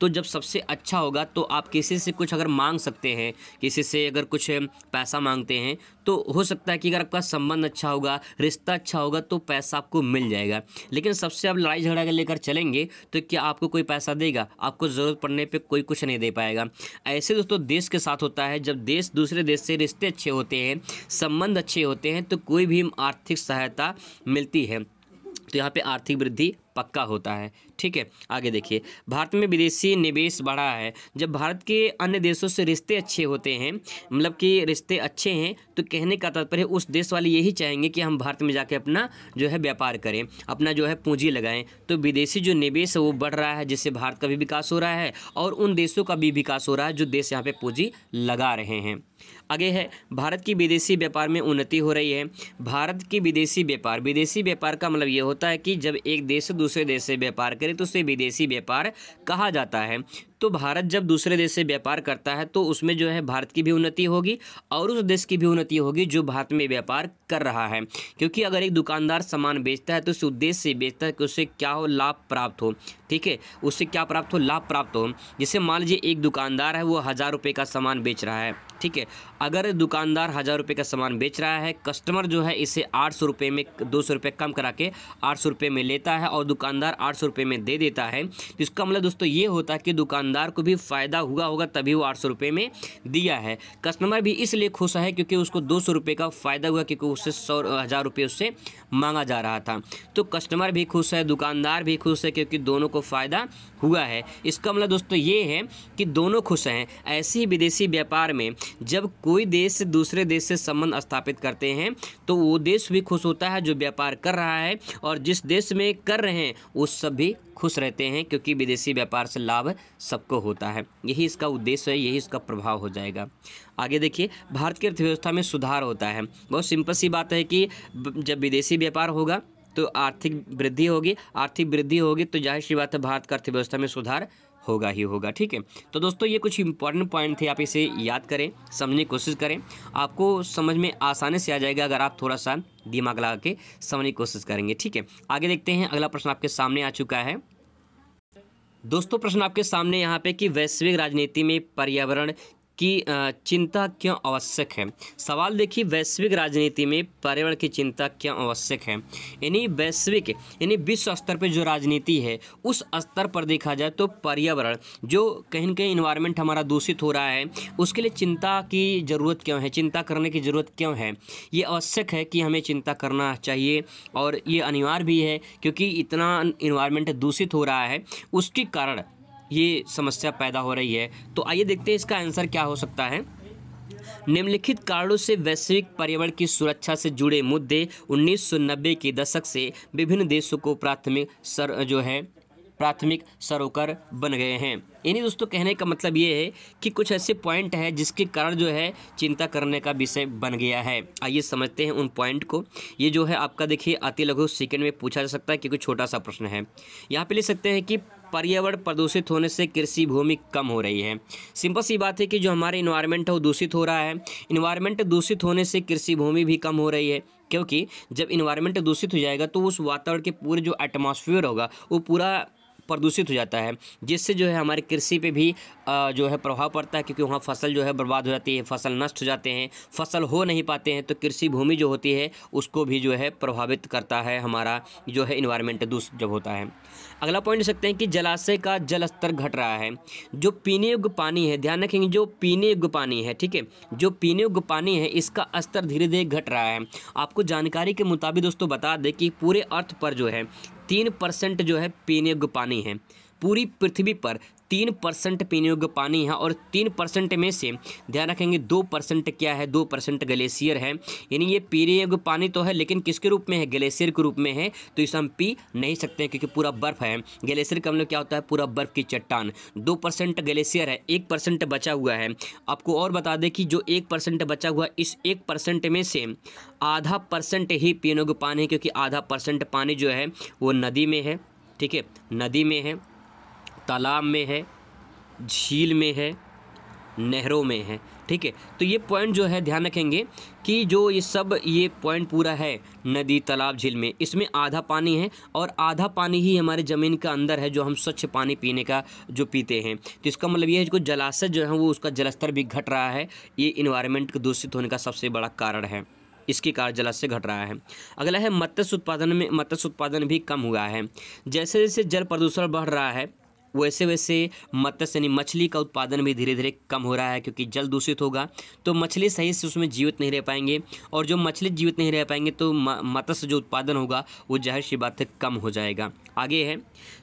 तो जब सबसे अच्छा होगा तो आप किसी से कुछ अगर मांग सकते हैं, किसी से अगर कुछ पैसा मांगते हैं तो हो सकता है कि अगर आपका संबंध अच्छा होगा, रिश्ता अच्छा होगा तो पैसा आपको मिल जाएगा। लेकिन सबसे आप लड़ाई झगड़ा लेकर चलेंगे तो क्या आपको कोई पैसा देगा? आपको ज़रूरत पड़ने पे कोई कुछ नहीं दे पाएगा। ऐसे दोस्तों देश के साथ होता है, जब देश दूसरे देश से रिश्ते अच्छे होते हैं, संबंध अच्छे होते हैं तो कोई भी आर्थिक सहायता मिलती है, तो यहाँ पे आर्थिक वृद्धि पक्का होता है। ठीक है, आगे देखिए, भारत में विदेशी निवेश बढ़ा है। जब भारत के अन्य देशों से रिश्ते अच्छे होते हैं, मतलब कि रिश्ते अच्छे हैं, तो कहने का तात्पर्य उस देश वाले यही चाहेंगे कि हम भारत में जाके अपना जो है व्यापार करें, अपना जो है पूंजी लगाएं। तो विदेशी जो निवेश है वो बढ़ रहा है, जिससे भारत का भी विकास हो रहा है और उन देशों का भी विकास हो रहा है जो देश यहाँ पे पूंजी लगा रहे हैं। आगे है, भारत की विदेशी व्यापार में उन्नति हो रही है। भारत की विदेशी व्यापार का मतलब ये होता है कि जब एक देश से दूसरे देश से व्यापार करे तो उसे विदेशी व्यापार कहा जाता है। तो भारत जब दूसरे देश से व्यापार करता है तो उसमें जो है भारत की भी उन्नति होगी और उस देश की भी उन्नति होगी जो भारत में व्यापार कर रहा है। क्योंकि अगर एक दुकानदार सामान बेचता है तो उस उद्देश्य से बेचता है कि उससे क्या हो, लाभ प्राप्त हो। ठीक है, उससे क्या प्राप्त हो, लाभ प्राप्त हो। जैसे मान लीजिए एक दुकानदार है, वो 1000 रुपये का सामान बेच रहा है। ठीक है, अगर दुकानदार 1000 रुपये का सामान बेच रहा है, कस्टमर जो है इसे 800 रुपये में 200 रुपये कम करा के 800 रुपये में लेता है और दुकानदार 800 रुपये में दे देता है। तो इसका मतलब दोस्तों ये होता है कि दुकानदार को भी फ़ायदा हुआ होगा तभी वो 800 रुपये में दिया है। कस्टमर भी इसलिए खुश है क्योंकि उसको 200 रुपये का फ़ायदा हुआ, क्योंकि उससे 1000 रुपये उससे मांगा जा रहा था। तो कस्टमर भी खुश है, दुकानदार भी खुश है, क्योंकि दोनों को फ़ायदा हुआ है। इसका मतलब दोस्तों ये है कि दोनों खुश हैं। ऐसे ही विदेशी व्यापार में जब कोई देश दूसरे देश से संबंध स्थापित करते हैं तो वो देश भी खुश होता है जो व्यापार कर रहा है, और जिस देश में कर रहे हैं वो सब भी खुश रहते हैं, क्योंकि विदेशी व्यापार से लाभ सबको होता है। यही इसका उद्देश्य है, यही इसका प्रभाव हो जाएगा। आगे देखिए, भारत की अर्थव्यवस्था में सुधार होता है। बहुत सिंपल सी बात है कि जब विदेशी व्यापार होगा तो आर्थिक वृद्धि होगी, आर्थिक वृद्धि होगी तो जाहिर सी बात है भारत का अर्थव्यवस्था में सुधार होगा ही होगा। ठीक है, तो दोस्तों ये कुछ इंपॉर्टेंट पॉइंट थे, आप इसे याद करें, समझने की कोशिश करें, आपको समझ में आसानी से आ जाएगा अगर आप थोड़ा सा दिमाग लगा के समझने की कोशिश करेंगे। ठीक है, आगे देखते हैं, अगला प्रश्न आपके सामने आ चुका है। दोस्तों प्रश्न आपके सामने यहाँ पे कि वैश्विक राजनीति में पर्यावरण की चिंता क्यों आवश्यक है। सवाल देखिए, वैश्विक राजनीति में पर्यावरण की चिंता क्यों आवश्यक है। यानी वैश्विक यानी विश्व स्तर पर जो राजनीति है उस स्तर पर देखा जाए तो पर्यावरण जो कहीं न कहीं इन्वायरमेंट हमारा दूषित हो रहा है उसके लिए चिंता की ज़रूरत क्यों है, चिंता करने की ज़रूरत क्यों है। ये आवश्यक है कि हमें चिंता करना चाहिए और ये अनिवार्य भी है, क्योंकि इतना इन्वायरमेंट दूषित हो रहा है उसके कारण ये समस्या पैदा हो रही है। तो आइए देखते हैं इसका आंसर क्या हो सकता है। निम्नलिखित कारणों से वैश्विक पर्यावरण की सुरक्षा से जुड़े मुद्दे 1990 के दशक से विभिन्न देशों को प्राथमिक सरोकार बन गए हैं। यानी दोस्तों कहने का मतलब ये है कि कुछ ऐसे पॉइंट है जिसके कारण जो है चिंता करने का विषय बन गया है। आइए समझते हैं उन पॉइंट को। ये जो है आपका देखिए अति लघु सेकंड में पूछा जा सकता है, क्योंकि छोटा सा प्रश्न है। यहाँ पे ले सकते हैं कि पर्यावरण प्रदूषित होने से कृषि भूमि कम हो रही है। सिंपल सी बात है कि जो हमारे इन्वायरमेंट है वो दूषित हो रहा है। इन्वायरमेंट दूषित होने से कृषि भूमि भी कम हो रही है, क्योंकि जब इन्वायरमेंट दूषित हो जाएगा तो उस वातावरण के पूरे जो एटमॉस्फेयर होगा वो पूरा प्रदूषित हो जाता है, जिससे जो है हमारी कृषि पे भी जो है प्रभाव पड़ता है, क्योंकि वहाँ फसल जो है बर्बाद हो जाती है, फसल नष्ट हो जाते हैं, फसल हो नहीं पाते हैं, तो कृषि भूमि जो होती है उसको भी जो है प्रभावित करता है हमारा जो है इन्वायरमेंट दूषित जब होता है। अगला पॉइंट ले सकते हैं कि जलाशय का जल स्तर घट रहा है। जो पीने योग्य पानी है, ध्यान रखेंगे, जो पीने योग्य पानी है, ठीक है, जो पीने योग्य पानी है इसका स्तर धीरे धीरे घट रहा है। आपको जानकारी के मुताबिक दोस्तों बता दें कि पूरे अर्थ पर जो है 3% जो है पीने योग्य पानी है। पूरी पृथ्वी पर 3% पीने योग्य पानी है, और 3% में से ध्यान रखेंगे 2% क्या है, 2% ग्लेशियर है। यानी ये पीने योग्य पानी तो है लेकिन किसके रूप में है, ग्लेशियर के रूप में है, तो इसे हम पी नहीं सकते क्योंकि पूरा बर्फ़ है। ग्लेशियर का मतलब क्या होता है, पूरा बर्फ़ की चट्टान। 2% ग्लेशियर है, 1% बचा हुआ है। आपको और बता दें कि जो 1% बचा हुआ, इस 1% में से आधा % ही पीने योग्य पानी है, क्योंकि आधा % पानी जो है वो नदी में है, ठीक है, नदी में है, तालाब में है, झील में है, नहरों में है। ठीक है। तो ये पॉइंट जो है ध्यान रखेंगे कि जो ये पॉइंट पूरा है नदी तालाब झील में, इसमें आधा पानी है और आधा पानी ही हमारे ज़मीन के अंदर है जो हम स्वच्छ पानी पीने का जो पीते हैं। तो इसका मतलब ये है कि जलाशय जो है वो उसका जलस्तर भी घट रहा है, ये इन्वायरमेंट के दूषित होने का सबसे बड़ा कारण है, इसके कारण जलाशय घट रहा है। अगला है मत्स्य उत्पादन भी कम हुआ है। जैसे जैसे जल प्रदूषण बढ़ रहा है वैसे वैसे मत्स्य यानी मछली का उत्पादन भी धीरे धीरे कम हो रहा है, क्योंकि जल दूषित होगा तो मछली सही से उसमें जीवित नहीं रह पाएंगे, और जो मछली जीवित नहीं रह पाएंगे तो मत्स्य जो उत्पादन होगा वो जाहिर सी बात है कम हो जाएगा। आगे है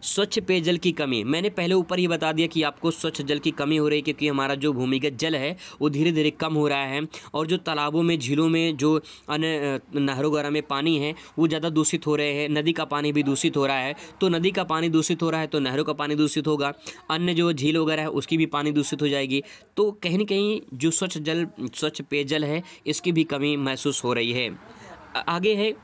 स्वच्छ पेयजल की कमी। मैंने पहले ऊपर ही बता दिया कि आपको स्वच्छ जल की कमी हो रही है, क्योंकि हमारा जो भूमिगत जल है वो धीरे धीरे कम हो रहा है, और जो तालाबों में झीलों में जो अन्य नहरों वगैरह में पानी है वो ज़्यादा दूषित हो रहे हैं। नदी का पानी भी दूषित हो रहा है, तो नदी का पानी दूषित हो रहा है तो नहरों का पानी दूषित होगा, अन्य जो झील वगैरह है उसकी भी पानी दूषित हो जाएगी। तो कहीं न कहीं जो स्वच्छ पेयजल है इसकी भी कमी महसूस हो रही है। आगे है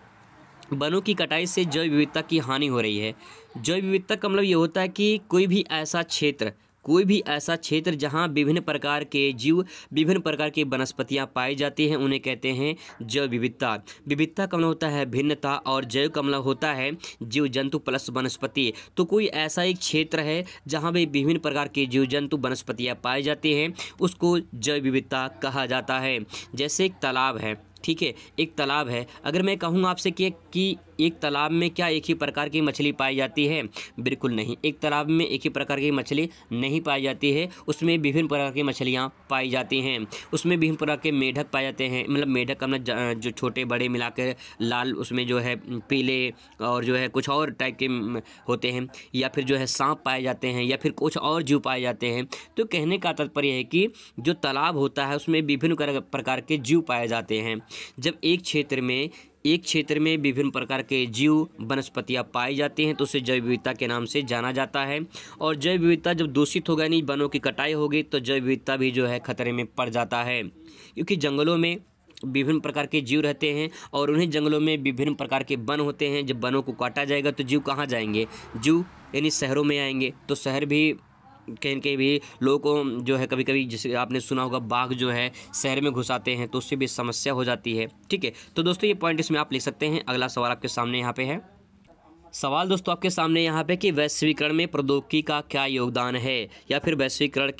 वनों की कटाई से जैव विविधता की हानि हो रही है। जैव विविधता का मतलब ये होता है कि कोई भी ऐसा क्षेत्र जहाँ विभिन्न प्रकार के जीव, विभिन्न प्रकार की वनस्पतियाँ पाई जाती हैं उन्हें कहते हैं जैव विविधता। विविधता का मतलब होता है भिन्नता, और जैव का मतलब होता है जीव जंतु प्लस वनस्पति। तो कोई ऐसा एक क्षेत्र है जहाँ भी विभिन्न प्रकार के जीव जंतु वनस्पतियाँ पाई जाती हैं उसको जैव विविधता कहा जाता है। जैसे एक तालाब है, ठीक है, एक तालाब है, अगर मैं कहूँ आपसे कि एक तालाब में क्या एक ही प्रकार की मछली पाई जाती है? बिल्कुल नहीं, एक तालाब में एक ही प्रकार की मछली नहीं पाई जाती है, उसमें विभिन्न प्रकार की मछलियाँ पाई जाती हैं। उसमें विभिन्न प्रकार के मेढक पाए जाते हैं, मतलब मेढक का मतलब जो छोटे बड़े मिलाकर लाल, उसमें जो है पीले और जो है कुछ और टाइप के होते हैं, या फिर जो है सांप पाए जाते हैं, या फिर कुछ और जीव पाए जाते हैं। तो कहने का तात्पर्य है कि जो तालाब होता है उसमें विभिन्न प्रकार के जीव पाए जाते हैं। जब एक क्षेत्र में विभिन्न प्रकार के जीव वनस्पतियाँ पाई जाती हैं तो उसे जैव विविधता के नाम से जाना जाता है। और जैव विविधता जब दूषित होगा, यानी वनों की कटाई होगी, तो जैव विविधता भी जो है खतरे में पड़ जाता है, क्योंकि जंगलों में विभिन्न प्रकार के जीव रहते हैं और उन्हीं जंगलों में विभिन्न प्रकार के वन होते हैं। जब वनों को काटा जाएगा तो जीव कहाँ जाएंगे? जीव यानी शहरों में आएंगे, तो शहर भी कहीं भी लोगों को जो है कभी कभी, जैसे आपने सुना होगा, बाघ जो है शहर में घुस आते हैं तो उससे भी समस्या हो जाती है। ठीक है, तो दोस्तों ये पॉइंट इसमें आप लिख सकते हैं। अगला सवाल आपके सामने यहाँ पे है। सवाल दोस्तों आपके सामने यहाँ पे कि वैश्वीकरण में प्रौद्योगिकी का क्या योगदान है, या फिर वैश्वीकरण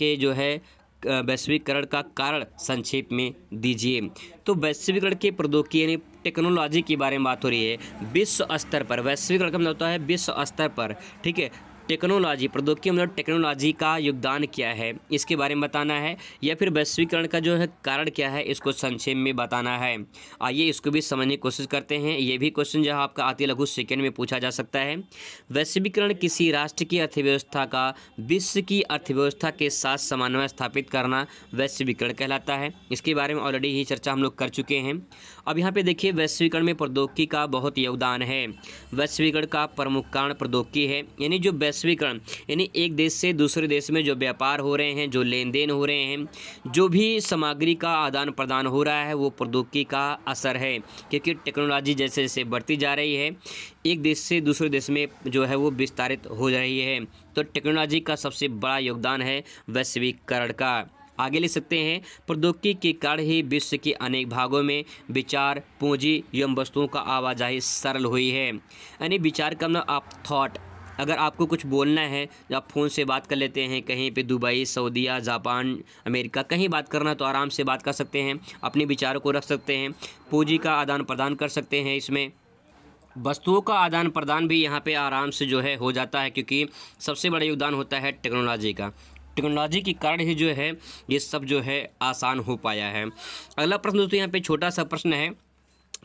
का कारण संक्षेप में दीजिए। तो वैश्वीकरण के प्रौद्योगिकी यानी टेक्नोलॉजी के बारे में बात हो रही है विश्व स्तर पर। वैश्वीकरण का मतलब होता है विश्व स्तर पर, ठीक है। टेक्नोलॉजी, प्रौद्योगिकी मतलब टेक्नोलॉजी का योगदान क्या है इसके बारे में बताना है, या फिर वैश्वीकरण का जो है कारण क्या है इसको संक्षेप में बताना है। आइए इसको भी समझने की कोशिश करते हैं। ये भी क्वेश्चन जो है आपका अति लघु सेकंड में पूछा जा सकता है। वैश्वीकरण किसी राष्ट्र की अर्थव्यवस्था का विश्व की अर्थव्यवस्था के साथ समन्वय स्थापित करना वैश्वीकरण कहलाता है। इसके बारे में ऑलरेडी ही चर्चा हम लोग कर चुके हैं। अब यहाँ पे देखिए वैश्वीकरण में प्रौद्योगिकी का बहुत योगदान है। वैश्वीकरण का प्रमुख कारण प्रौद्योगिकी है, यानी जो वैश्वीकरण यानी एक देश से दूसरे देश में जो व्यापार हो रहे हैं, जो लेन देन हो रहे हैं, जो भी सामग्री का आदान प्रदान हो रहा है वो प्रौद्योगिकी का असर है, क्योंकि टेक्नोलॉजी जैसे जैसे बढ़ती जा रही है एक देश से दूसरे देश में जो है वो विस्तारित हो रही है। तो टेक्नोलॉजी का सबसे बड़ा योगदान है वैश्वीकरण का। आगे लिख सकते हैं प्रौद्योगिकी के कारण ही विश्व के अनेक भागों में विचार, पूंजी एवं वस्तुओं का आवाजाही सरल हुई है। यानी विचार का मतलब आप थॉट, अगर आपको कुछ बोलना है आप फ़ोन से बात कर लेते हैं, कहीं पे दुबई, सऊदीया, जापान, अमेरिका कहीं बात करना तो आराम से बात कर सकते हैं, अपने विचारों को रख सकते हैं। पूंजी का आदान प्रदान कर सकते हैं, इसमें वस्तुओं का आदान प्रदान भी यहाँ पे आराम से जो है हो जाता है, क्योंकि सबसे बड़ा योगदान होता है टेक्नोलॉजी का। टेक्नोलॉजी के कारण ही जो है ये सब जो है आसान हो पाया है। अगला प्रश्न दोस्तों यहाँ पे छोटा सा प्रश्न है,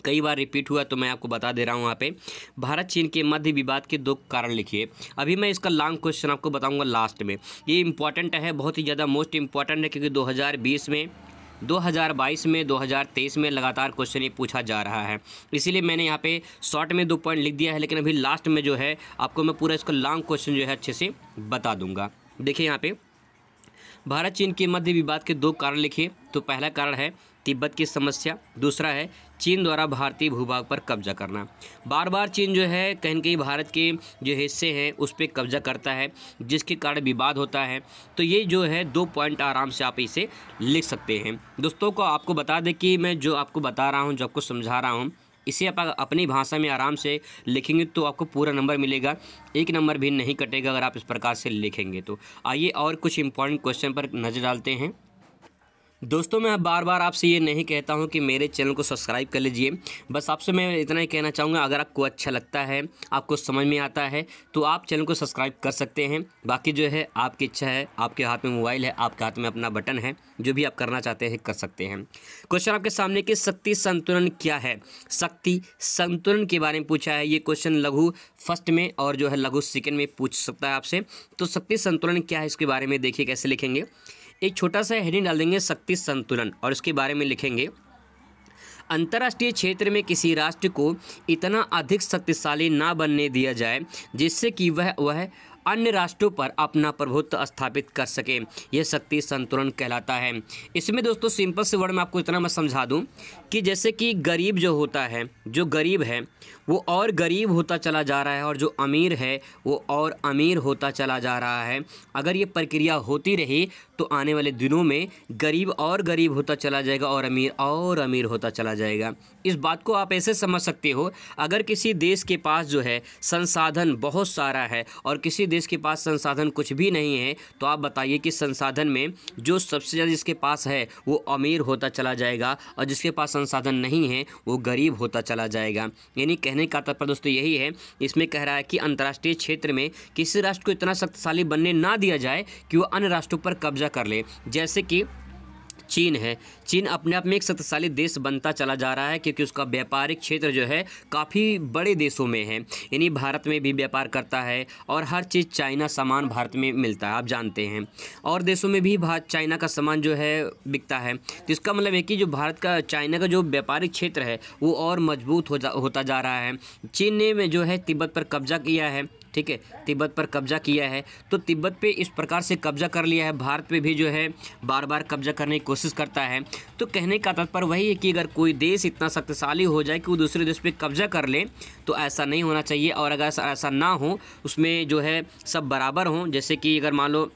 कई बार रिपीट हुआ तो मैं आपको बता दे रहा हूँ। यहाँ पे भारत चीन के मध्य विवाद के 2 कारण लिखिए। अभी मैं इसका लॉन्ग क्वेश्चन आपको बताऊँगा लास्ट में। ये इंपॉर्टेंट है, बहुत ही ज़्यादा मोस्ट इंपॉर्टेंट है, क्योंकि 2020 में 2022 में 2023 में लगातार क्वेश्चन ये पूछा जा रहा है। इसीलिए मैंने यहाँ पे शॉर्ट में 2 पॉइंट लिख दिया है, लेकिन अभी लास्ट में जो है आपको मैं पूरा इसका लॉन्ग क्वेश्चन जो है अच्छे से बता दूंगा। देखिए यहाँ पे भारत चीन के मध्य विवाद के 2 कारण लिखिए। तो पहला कारण है तिब्बत की समस्या, दूसरा है चीन द्वारा भारतीय भूभाग पर कब्जा करना। बार बार चीन जो है कहीं न कहीं भारत के जो हिस्से हैं उस पर कब्जा करता है, जिसके कारण विवाद होता है। तो ये जो है 2 पॉइंट आराम से आप इसे लिख सकते हैं। दोस्तों को आपको बता दें कि मैं जो आपको बता रहा हूँ, जो आपको समझा रहा हूँ, इसे आप अपनी भाषा में आराम से लिखेंगे तो आपको पूरा नंबर मिलेगा, 1 नंबर भी नहीं कटेगा अगर आप इस प्रकार से लिखेंगे तो। आइए और कुछ इंपॉर्टेंट क्वेश्चन पर नज़र डालते हैं। दोस्तों मैं बार बार आपसे ये नहीं कहता हूँ कि मेरे चैनल को सब्सक्राइब कर लीजिए, बस आपसे मैं इतना ही कहना चाहूँगा, अगर आपको अच्छा लगता है, आपको समझ में आता है तो आप चैनल को सब्सक्राइब कर सकते हैं। बाकी जो है आपकी इच्छा है, आपके हाथ में मोबाइल है, आपके हाथ में अपना बटन है, जो भी आप करना चाहते हैं कर सकते हैं। क्वेश्चन आपके सामने कि शक्ति संतुलन क्या है। शक्ति संतुलन के बारे में पूछा है। ये क्वेश्चन लघु फर्स्ट में और जो है लघु सेकंड में पूछ सकता है आपसे। तो शक्ति संतुलन क्या है इसके बारे में देखिए कैसे लिखेंगे। एक छोटा सा हेडिंग डाल देंगे शक्ति संतुलन और इसके बारे में लिखेंगे अंतर्राष्ट्रीय क्षेत्र में किसी राष्ट्र को इतना अधिक शक्तिशाली ना बनने दिया जाए जिससे कि वह अन्य राष्ट्रों पर अपना प्रभुत्व स्थापित कर सके। यह शक्ति संतुलन कहलाता है। इसमें दोस्तों सिंपल से वर्ड में आपको इतना मैं समझा दूं कि जैसे कि गरीब जो होता है, जो गरीब है वो और गरीब होता चला जा रहा है और जो अमीर है वो और अमीर होता चला जा रहा है। अगर ये प्रक्रिया होती रही तो आने वाले दिनों में गरीब और गरीब होता चला जाएगा और अमीर होता चला जाएगा। इस बात को आप ऐसे समझ सकते हो, अगर किसी देश के पास जो है संसाधन बहुत सारा है और किसी देश के पास संसाधन कुछ भी नहीं है, तो आप बताइए कि संसाधन में जो सबसे ज़्यादा जिसके पास है वो अमीर होता चला जाएगा और जिसके पास संसाधन नहीं है वो गरीब होता चला जाएगा। यानी कहने का तात्पर्य दोस्तों यही है, इसमें कह रहा है कि अंतर्राष्ट्रीय क्षेत्र में किसी राष्ट्र को इतना शक्तिशाली बनने ना दिया जाए कि वो अन्य राष्ट्रों पर कब्जा कर ले। जैसे कि चीन है, चीन अपने आप में एक शक्तिशाली देश बनता चला जा रहा है क्योंकि उसका व्यापारिक क्षेत्र जो है काफ़ी बड़े देशों में है, यानी भारत में भी व्यापार करता है और हर चीज़ चाइना सामान भारत में मिलता है, आप जानते हैं, और देशों में भी चाइना का सामान जो है बिकता है। तो इसका मतलब है कि जो भारत का चाइना का जो व्यापारिक क्षेत्र है वो और मजबूत होता जा रहा है। चीन ने जो है तिब्बत पर कब्जा किया है, ठीक है, तिब्बत पर कब्जा किया है, तो तिब्बत पे इस प्रकार से कब्जा कर लिया है। भारत पे भी जो है बार बार कब्जा करने की कोशिश करता है। तो कहने का तात्पर्य वही है कि अगर कोई देश इतना शक्तिशाली हो जाए कि वो दूसरे देश पे कब्जा कर ले तो ऐसा नहीं होना चाहिए। और अगर ऐसा ना हो, उसमें जो है सब बराबर हों, जैसे कि अगर मान लो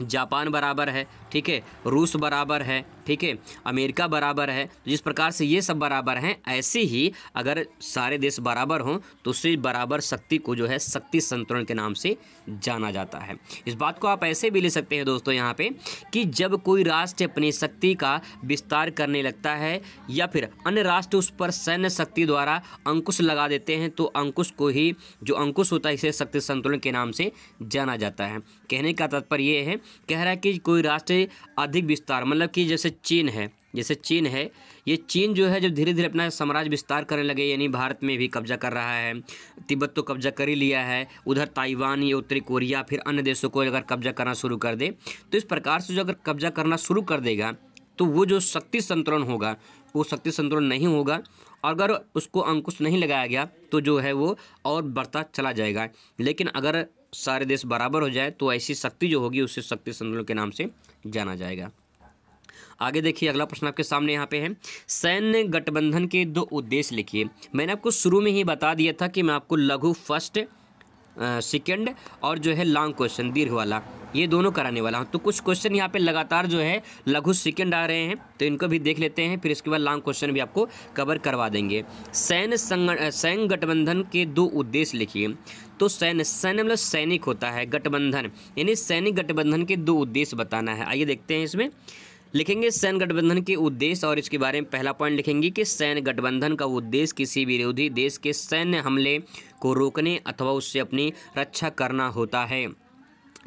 जापान बराबर है, ठीक है, रूस बराबर है, ठीक है, अमेरिका बराबर है, तो जिस प्रकार से ये सब बराबर हैं, ऐसे ही अगर सारे देश बराबर हों तो उससे बराबर शक्ति को जो है शक्ति संतुलन के नाम से जाना जाता है। इस बात को आप ऐसे भी ले सकते हैं दोस्तों यहाँ पे कि जब कोई राष्ट्र अपनी शक्ति का विस्तार करने लगता है या फिर अन्य राष्ट्र उस पर सैन्य शक्ति द्वारा अंकुश लगा देते हैं तो अंकुश को ही, जो अंकुश होता है, इसे शक्ति संतुलन के नाम से जाना जाता है। कहने का तात्पर्य ये है, कह रहा है कि कोई राष्ट्र अधिक विस्तार, मतलब कि जैसे चीन है, ये चीन जो है जब धीरे धीरे अपना साम्राज्य विस्तार करने लगे, यानी भारत में भी कब्जा कर रहा है, तिब्बत तो कब्जा कर ही लिया है, उधर ताइवान या उत्तरी कोरिया फिर अन्य देशों को अगर कब्जा करना शुरू कर दे, तो इस प्रकार से जो अगर कब्जा करना शुरू कर देगा तो वो जो शक्ति संतुलन होगा वो शक्ति संतुलन नहीं होगा। अगर उसको अंकुश नहीं लगाया गया तो जो है वो और बढ़ता चला जाएगा। लेकिन अगर सारे देश बराबर हो जाए तो ऐसी शक्ति जो होगी उसे शक्ति संतुलन के नाम से जाना जाएगा। आगे देखिए, अगला प्रश्न आपके सामने यहाँ पे है, सैन्य गठबंधन के 2 उद्देश्य लिखिए। मैंने आपको शुरू में ही बता दिया था कि मैं आपको लघु फर्स्ट सेकंड और जो है लॉन्ग क्वेश्चन दीर्घ वाला ये दोनों कराने वाला हूँ। तो कुछ क्वेश्चन यहाँ पे लगातार जो है लघु सेकंड आ रहे हैं तो इनको भी देख लेते हैं, फिर इसके बाद लॉन्ग क्वेश्चन भी आपको कवर करवा देंगे। सैन्य गठबंधन के 2 उद्देश्य लिखिए। तो सैन्य मतलब सैनिक होता है, गठबंधन यानी सैनिक गठबंधन के 2 उद्देश्य बताना है। आइए देखते हैं, इसमें लिखेंगे सैन्य गठबंधन के उद्देश्य और इसके बारे में पहला पॉइंट लिखेंगे कि सैन्य गठबंधन का उद्देश्य किसी विरोधी देश के सैन्य हमले को रोकने अथवा उससे अपनी रक्षा करना होता है।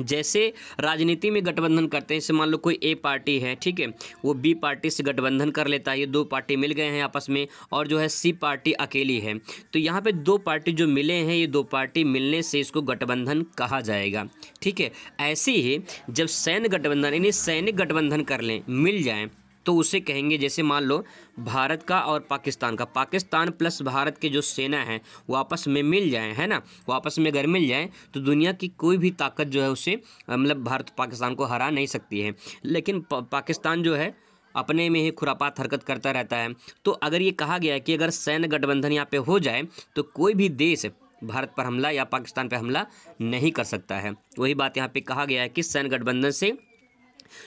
जैसे राजनीति में गठबंधन करते हैं, जैसे मान लो कोई ए पार्टी है, ठीक है, वो बी पार्टी से गठबंधन कर लेता है, ये 2 पार्टी मिल गए हैं आपस में, और जो है सी पार्टी अकेली है, तो यहाँ पे 2 पार्टी जो मिले हैं, ये 2 पार्टी मिलने से इसको गठबंधन कहा जाएगा, ठीक है। ऐसे ही जब सैन्य गठबंधन यानी सैनिक गठबंधन कर लें, मिल जाएं, तो उसे कहेंगे, जैसे मान लो भारत का और पाकिस्तान का, पाकिस्तान प्लस भारत के जो सेना है वो आपस में मिल जाए, है ना, वो आपस में अगर मिल जाए तो दुनिया की कोई भी ताकत जो है उसे मतलब भारत पाकिस्तान को हरा नहीं सकती है। लेकिन पाकिस्तान जो है अपने में ही खुरापात हरकत करता रहता है। तो अगर ये कहा गया है कि अगर सैन्य गठबंधन यहाँ पे हो जाए तो कोई भी देश भारत पर हमला या पाकिस्तान पर हमला नहीं कर सकता है। वही बात यहाँ पे कहा गया है कि सैन्य गठबंधन से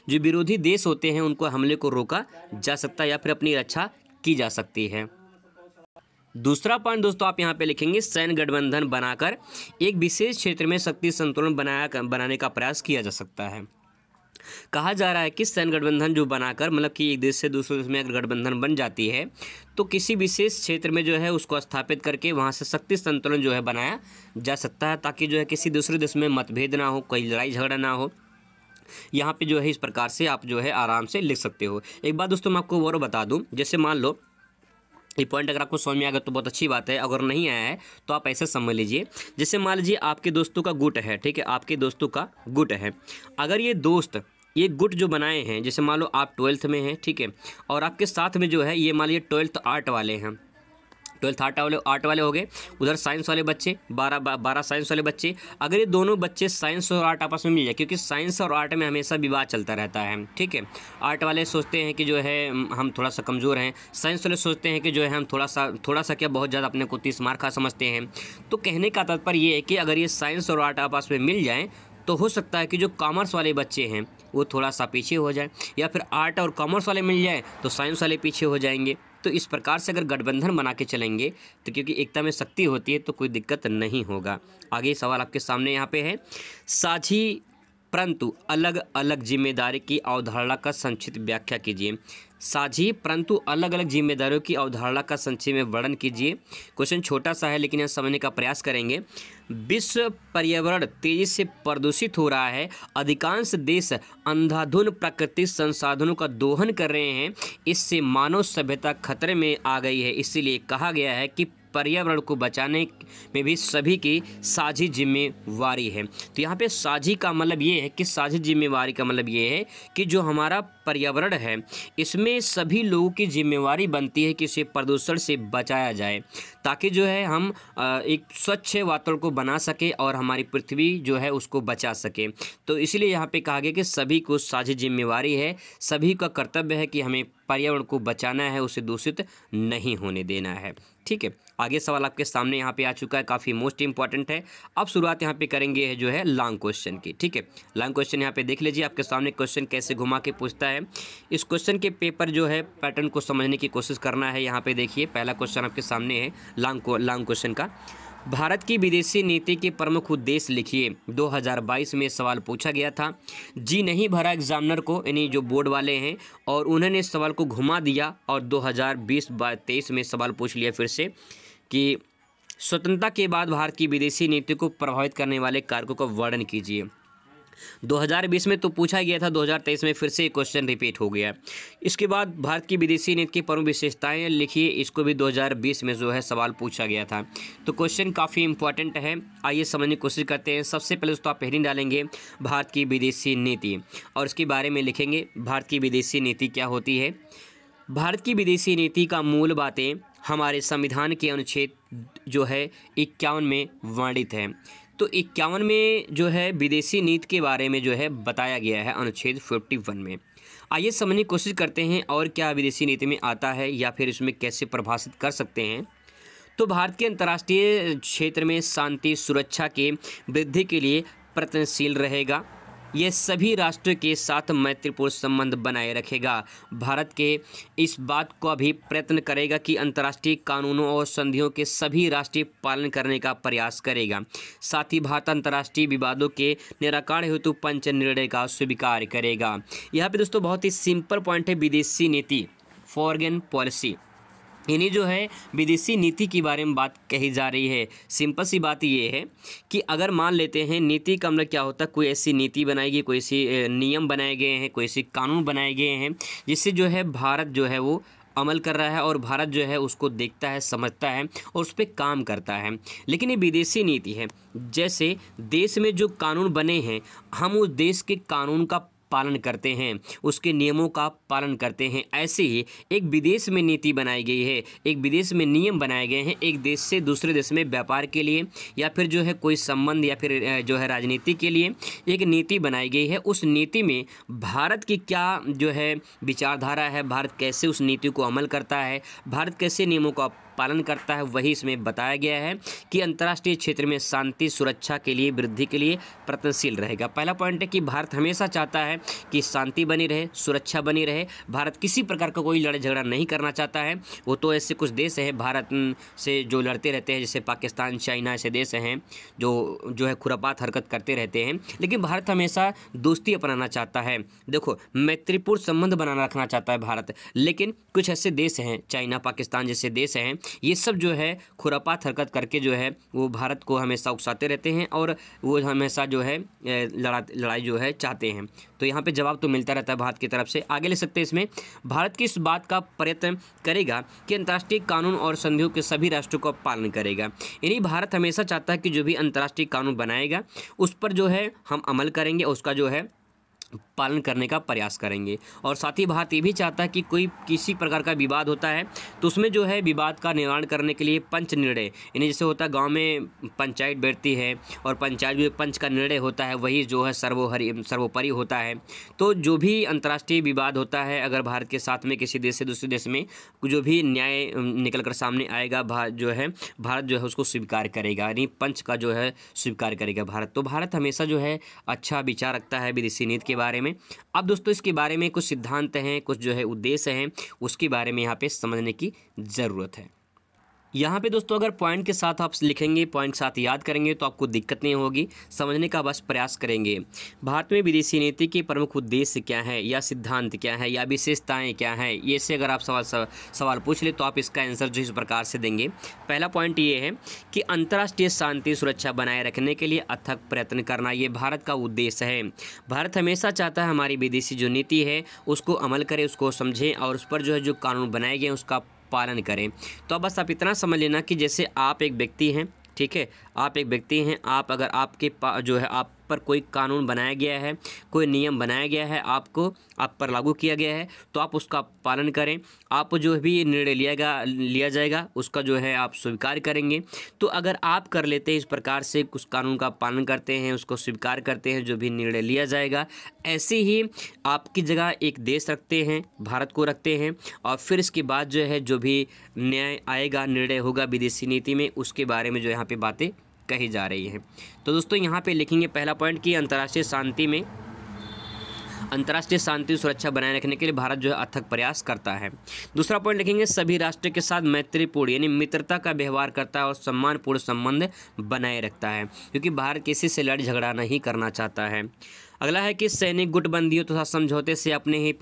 जो विरोधी देश होते हैं उनको हमले को रोका जा सकता है या फिर अपनी रक्षा की जा सकती है। दूसरा पॉइंट दोस्तों आप यहाँ पे लिखेंगे, सैन्य गठबंधन बनाकर एक विशेष क्षेत्र में शक्ति संतुलन बनाने का प्रयास किया जा सकता है। कहा जा रहा है कि सैन्य गठबंधन जो बनाकर मतलब कि एक देश से दूसरे देश में अगर गठबंधन बन जाती है तो किसी विशेष क्षेत्र में जो है उसको स्थापित करके वहाँ से शक्ति संतुलन जो है बनाया जा सकता है, ताकि जो है किसी दूसरे देश में मतभेद ना हो, कोई लड़ाई झगड़ा ना हो। यहाँ पे जो है इस प्रकार से आप जो है आराम से लिख सकते हो। एक बात दोस्तों मैं आपको और बता दूँ, जैसे मान लो ये पॉइंट अगर आपको समझ में आ गया तो बहुत अच्छी बात है, अगर नहीं आया है तो आप ऐसे समझ लीजिए। जैसे मान लीजिए आपके दोस्तों का गुट है, ठीक है, आपके दोस्तों का गुट है। अगर ये दोस्त ये गुट जो बनाए हैं, जैसे मान लो आप 12th में हैं, ठीक है, और आपके साथ में जो है ये मान लीजिए 12th आर्ट वाले हैं, 12th आर्ट वाले हो गए, उधर साइंस वाले बच्चे 12 साइंस वाले बच्चे। अगर ये दोनों बच्चे साइंस और आर्ट आपस में मिल जाए, क्योंकि साइंस और आर्ट में हमेशा विवाद चलता रहता है, ठीक है। आर्ट वाले सोचते हैं कि जो है हम थोड़ा सा कमज़ोर हैं, साइंस वाले सोचते हैं कि जो है हम थोड़ा सा क्या बहुत ज़्यादा अपने को 30 मार खा समझते हैं। तो कहने का तात्पर्य ये है कि अगर ये साइंस और आर्ट आपस में मिल जाएँ तो हो सकता है कि जो कॉमर्स वाले बच्चे हैं वो थोड़ा सा पीछे हो जाए, या फिर आर्ट और कॉमर्स वाले मिल जाए तो साइंस वाले पीछे हो जाएंगे। तो इस प्रकार से अगर गठबंधन बना के चलेंगे तो क्योंकि एकता में शक्ति होती है तो कोई दिक्कत नहीं होगा। आगे सवाल आपके सामने यहाँ पे है, साझी परंतु अलग अलग जिम्मेदारी की अवधारणा का संक्षिप्त व्याख्या कीजिए। साझी परंतु अलग अलग जिम्मेदारियों की अवधारणा का संक्षेप में वर्णन कीजिए। क्वेश्चन छोटा सा है लेकिन यह समझने का प्रयास करेंगे। विश्व पर्यावरण तेजी से प्रदूषित हो रहा है, अधिकांश देश अंधाधुंध प्राकृतिक संसाधनों का दोहन कर रहे हैं, इससे मानव सभ्यता खतरे में आ गई है। इसीलिए कहा गया है कि पर्यावरण को बचाने में भी सभी की साझी जिम्मेवारी है। तो यहाँ पे साझी का मतलब ये है कि साझी जिम्मेवारी का मतलब ये है कि जो हमारा पर्यावरण है इसमें सभी लोगों की जिम्मेवारी बनती है कि इसे प्रदूषण से बचाया जाए, ताकि जो है हम एक स्वच्छ वातावरण को बना सके और हमारी पृथ्वी जो है उसको बचा सके। तो इसलिए यहाँ पे कहा गया कि सभी को साझी जिम्मेवारी है, सभी का कर्तव्य है कि हमें पर्यावरण को बचाना है, उसे दूषित नहीं होने देना है। ठीक है, आगे सवाल आपके सामने यहाँ पे आ चुका है, काफ़ी मोस्ट इंपॉर्टेंट है। अब शुरुआत यहाँ पे करेंगे जो है लॉन्ग क्वेश्चन की। ठीक है, लॉन्ग क्वेश्चन यहाँ पे देख लीजिए आपके सामने क्वेश्चन कैसे घुमा के पूछता है। इस क्वेश्चन के पेपर जो है पैटर्न को समझने की कोशिश करना है। यहाँ पे देखिए पहला क्वेश्चन आपके सामने है लॉन्ग क्वेश्चन का। भारत की विदेशी नीति के प्रमुख उद्देश्य लिखिए। 2022 में सवाल पूछा गया था, जी नहीं भरा एग्जामिनर को, यानी जो बोर्ड वाले हैं, और उन्होंने इस सवाल को घुमा दिया और 2020-23 में सवाल पूछ लिया फिर से कि स्वतंत्रता के बाद भारत की विदेशी नीति को प्रभावित करने वाले कारकों का वर्णन कीजिए। 2020 में तो पूछा गया था, 2023 में फिर से क्वेश्चन रिपीट हो गया। इसके बाद भारत की विदेशी नीति की प्रमुख विशेषताएं लिखिए, इसको भी 2020 में जो है सवाल पूछा गया था। तो क्वेश्चन काफ़ी इंपॉर्टेंट है, आइए समझने की कोशिश करते हैं। सबसे पहले दोस्तों आप हेडिंग डालेंगे भारत की विदेशी नीति और इसके बारे में लिखेंगे भारत की विदेशी नीति क्या होती है। भारत की विदेशी नीति का मूल बातें हमारे संविधान के अनुच्छेद जो है 51 में वर्णित है। तो 51 में जो है विदेशी नीति के बारे में जो है बताया गया है अनुच्छेद 51 में। आइए समझने की कोशिश करते हैं और क्या विदेशी नीति में आता है या फिर इसमें कैसे प्रभावित कर सकते हैं। तो भारत के अंतर्राष्ट्रीय क्षेत्र में शांति सुरक्षा के वृद्धि के लिए प्रयत्नशील रहेगा। यह सभी राष्ट्रों के साथ मैत्रीपूर्ण संबंध बनाए रखेगा। भारत के इस बात को भी प्रयत्न करेगा कि अंतर्राष्ट्रीय कानूनों और संधियों के सभी राष्ट्रीय पालन करने का प्रयास करेगा। साथ ही भारत अंतर्राष्ट्रीय विवादों के निराकरण हेतु पंच निर्णय का स्वीकार करेगा। यहाँ पे दोस्तों बहुत ही सिंपल पॉइंट है, विदेशी नीति, फॉरेन पॉलिसी, यानी जो है विदेशी नीति के बारे में बात कही जा रही है। सिंपल सी बात ये है कि अगर मान लेते हैं नीति का मतलब क्या होता है, कोई ऐसी नीति बनाई गई, कोई ऐसी नियम बनाए गए हैं, कोई ऐसी कानून बनाए गए हैं जिससे जो है भारत जो है वो अमल कर रहा है और भारत जो है उसको देखता है, समझता है और उस पर काम करता है। लेकिन ये विदेशी नीति है, जैसे देश में जो कानून बने हैं हम उस देश के कानून का पालन करते हैं, उसके नियमों का पालन करते हैं। ऐसे ही एक विदेश में नीति बनाई गई है, एक विदेश में नियम बनाए गए हैं, एक देश से दूसरे देश में व्यापार के लिए या फिर जो है कोई संबंध या फिर जो है राजनीति के लिए एक नीति बनाई गई है। उस नीति में भारत की क्या जो है विचारधारा है, भारत कैसे उस नीति को अमल करता है, भारत कैसे नियमों का पालन करता है, वही इसमें बताया गया है कि अंतर्राष्ट्रीय क्षेत्र में शांति सुरक्षा के लिए वृद्धि के लिए प्रयत्नशील रहेगा। पहला पॉइंट है कि भारत हमेशा चाहता है कि शांति बनी रहे, सुरक्षा बनी रहे। भारत किसी प्रकार का कोई लड़ाई झगड़ा नहीं करना चाहता है। वो तो ऐसे कुछ देश हैं भारत से जो लड़ते रहते हैं, जैसे पाकिस्तान, चाइना, ऐसे देश हैं जो है खुरापात हरकत करते रहते हैं, लेकिन भारत हमेशा दोस्ती अपनाना चाहता है। देखो, मैत्रीपूर्ण संबंध बनाना रखना चाहता है भारत, लेकिन कुछ ऐसे देश हैं, चाइना, पाकिस्तान जैसे देश हैं, ये सब जो है खुरापात हरकत करके जो है वो भारत को हमेशा उकसाते रहते हैं और वो हमेशा जो है लड़ाई जो है चाहते हैं। तो यहाँ पे जवाब तो मिलता रहता है भारत की तरफ से। आगे ले सकते हैं इसमें, भारत की इस बात का प्रयत्न करेगा कि अंतर्राष्ट्रीय कानून और संधियों के सभी राष्ट्रों का पालन करेगा। यानी भारत हमेशा चाहता है कि जो भी अंतर्राष्ट्रीय कानून बनाएगा उस पर जो है हम अमल करेंगे, उसका जो है पालन करने का प्रयास करेंगे। और साथ ही भारत ये भी चाहता है कि कोई किसी प्रकार का विवाद होता है तो उसमें जो है विवाद का निवारण करने के लिए पंच निर्णय, यानी जैसे होता है गांव में पंचायत बैठती है और पंचायत जो पंच का निर्णय होता है वही जो है सर्वोपरि होता है। तो जो भी अंतर्राष्ट्रीय विवाद होता है, अगर भारत के साथ में किसी देश से दूसरे देश में जो भी न्याय निकल कर सामने आएगा, भारत जो है उसको स्वीकार करेगा, यानी पंच का जो है स्वीकार करेगा भारत। तो भारत हमेशा जो है अच्छा विचार रखता है विदेशी नीति के बारे में। अब दोस्तों इसके बारे में कुछ सिद्धांत हैं, कुछ जो है उद्देश्य हैं, उसके बारे में यहाँ पे समझने की ज़रूरत है। यहाँ पे दोस्तों अगर पॉइंट के साथ आप लिखेंगे, पॉइंट के साथ याद करेंगे तो आपको दिक्कत नहीं होगी, समझने का बस प्रयास करेंगे। भारत में विदेशी नीति के प्रमुख उद्देश्य क्या है, या सिद्धांत क्या है, या विशेषताएं क्या हैं, ये से अगर आप सवाल पूछ ले तो आप इसका आंसर जो इस प्रकार से देंगे। पहला पॉइंट ये है कि अंतर्राष्ट्रीय शांति सुरक्षा बनाए रखने के लिए अथक प्रयत्न करना, ये भारत का उद्देश्य है। भारत हमेशा चाहता है हमारी विदेशी जो नीति है उसको अमल करे, उसको समझें और उस पर जो है जो कानून बनाए गए उसका पालन करें। तो बस आप इतना समझ लेना कि जैसे आप एक व्यक्ति हैं, ठीक है, आप एक व्यक्ति हैं, आप अगर आपके जो है आप पर कोई कानून बनाया गया है, कोई नियम बनाया गया है, आप पर लागू किया गया है, तो आप उसका पालन करें। आप जो भी निर्णय लिया जाएगा उसका जो है आप स्वीकार करेंगे। तो अगर आप कर लेते हैं इस प्रकार से, उस कानून का पालन करते हैं, उसको स्वीकार करते हैं, जो भी निर्णय लिया जाएगा, ऐसे ही आपकी जगह एक देश रखते हैं, भारत को रखते हैं, और फिर इसके बाद जो है जो भी न्याय आएगा, निर्णय होगा विदेशी नीति में, उसके बारे में जो यहाँ पे बातें कही जा रही है। तो दोस्तों यहाँ पे लिखेंगे पहला पॉइंट कि अंतर्राष्ट्रीय शांति सुरक्षा बनाए रखने के लिए भारत जो है अथक प्रयास करता है। दूसरा पॉइंट लिखेंगे सभी राष्ट्र के साथ मैत्रीपूर्ण यानी मित्रता का व्यवहार करता है और सम्मानपूर्ण संबंध बनाए रखता है, क्योंकि भारत किसी से लड़ झगड़ा नहीं करना चाहता है। अगला है कि सैनिक गुटबंदियों तथा समझौते से अपने ही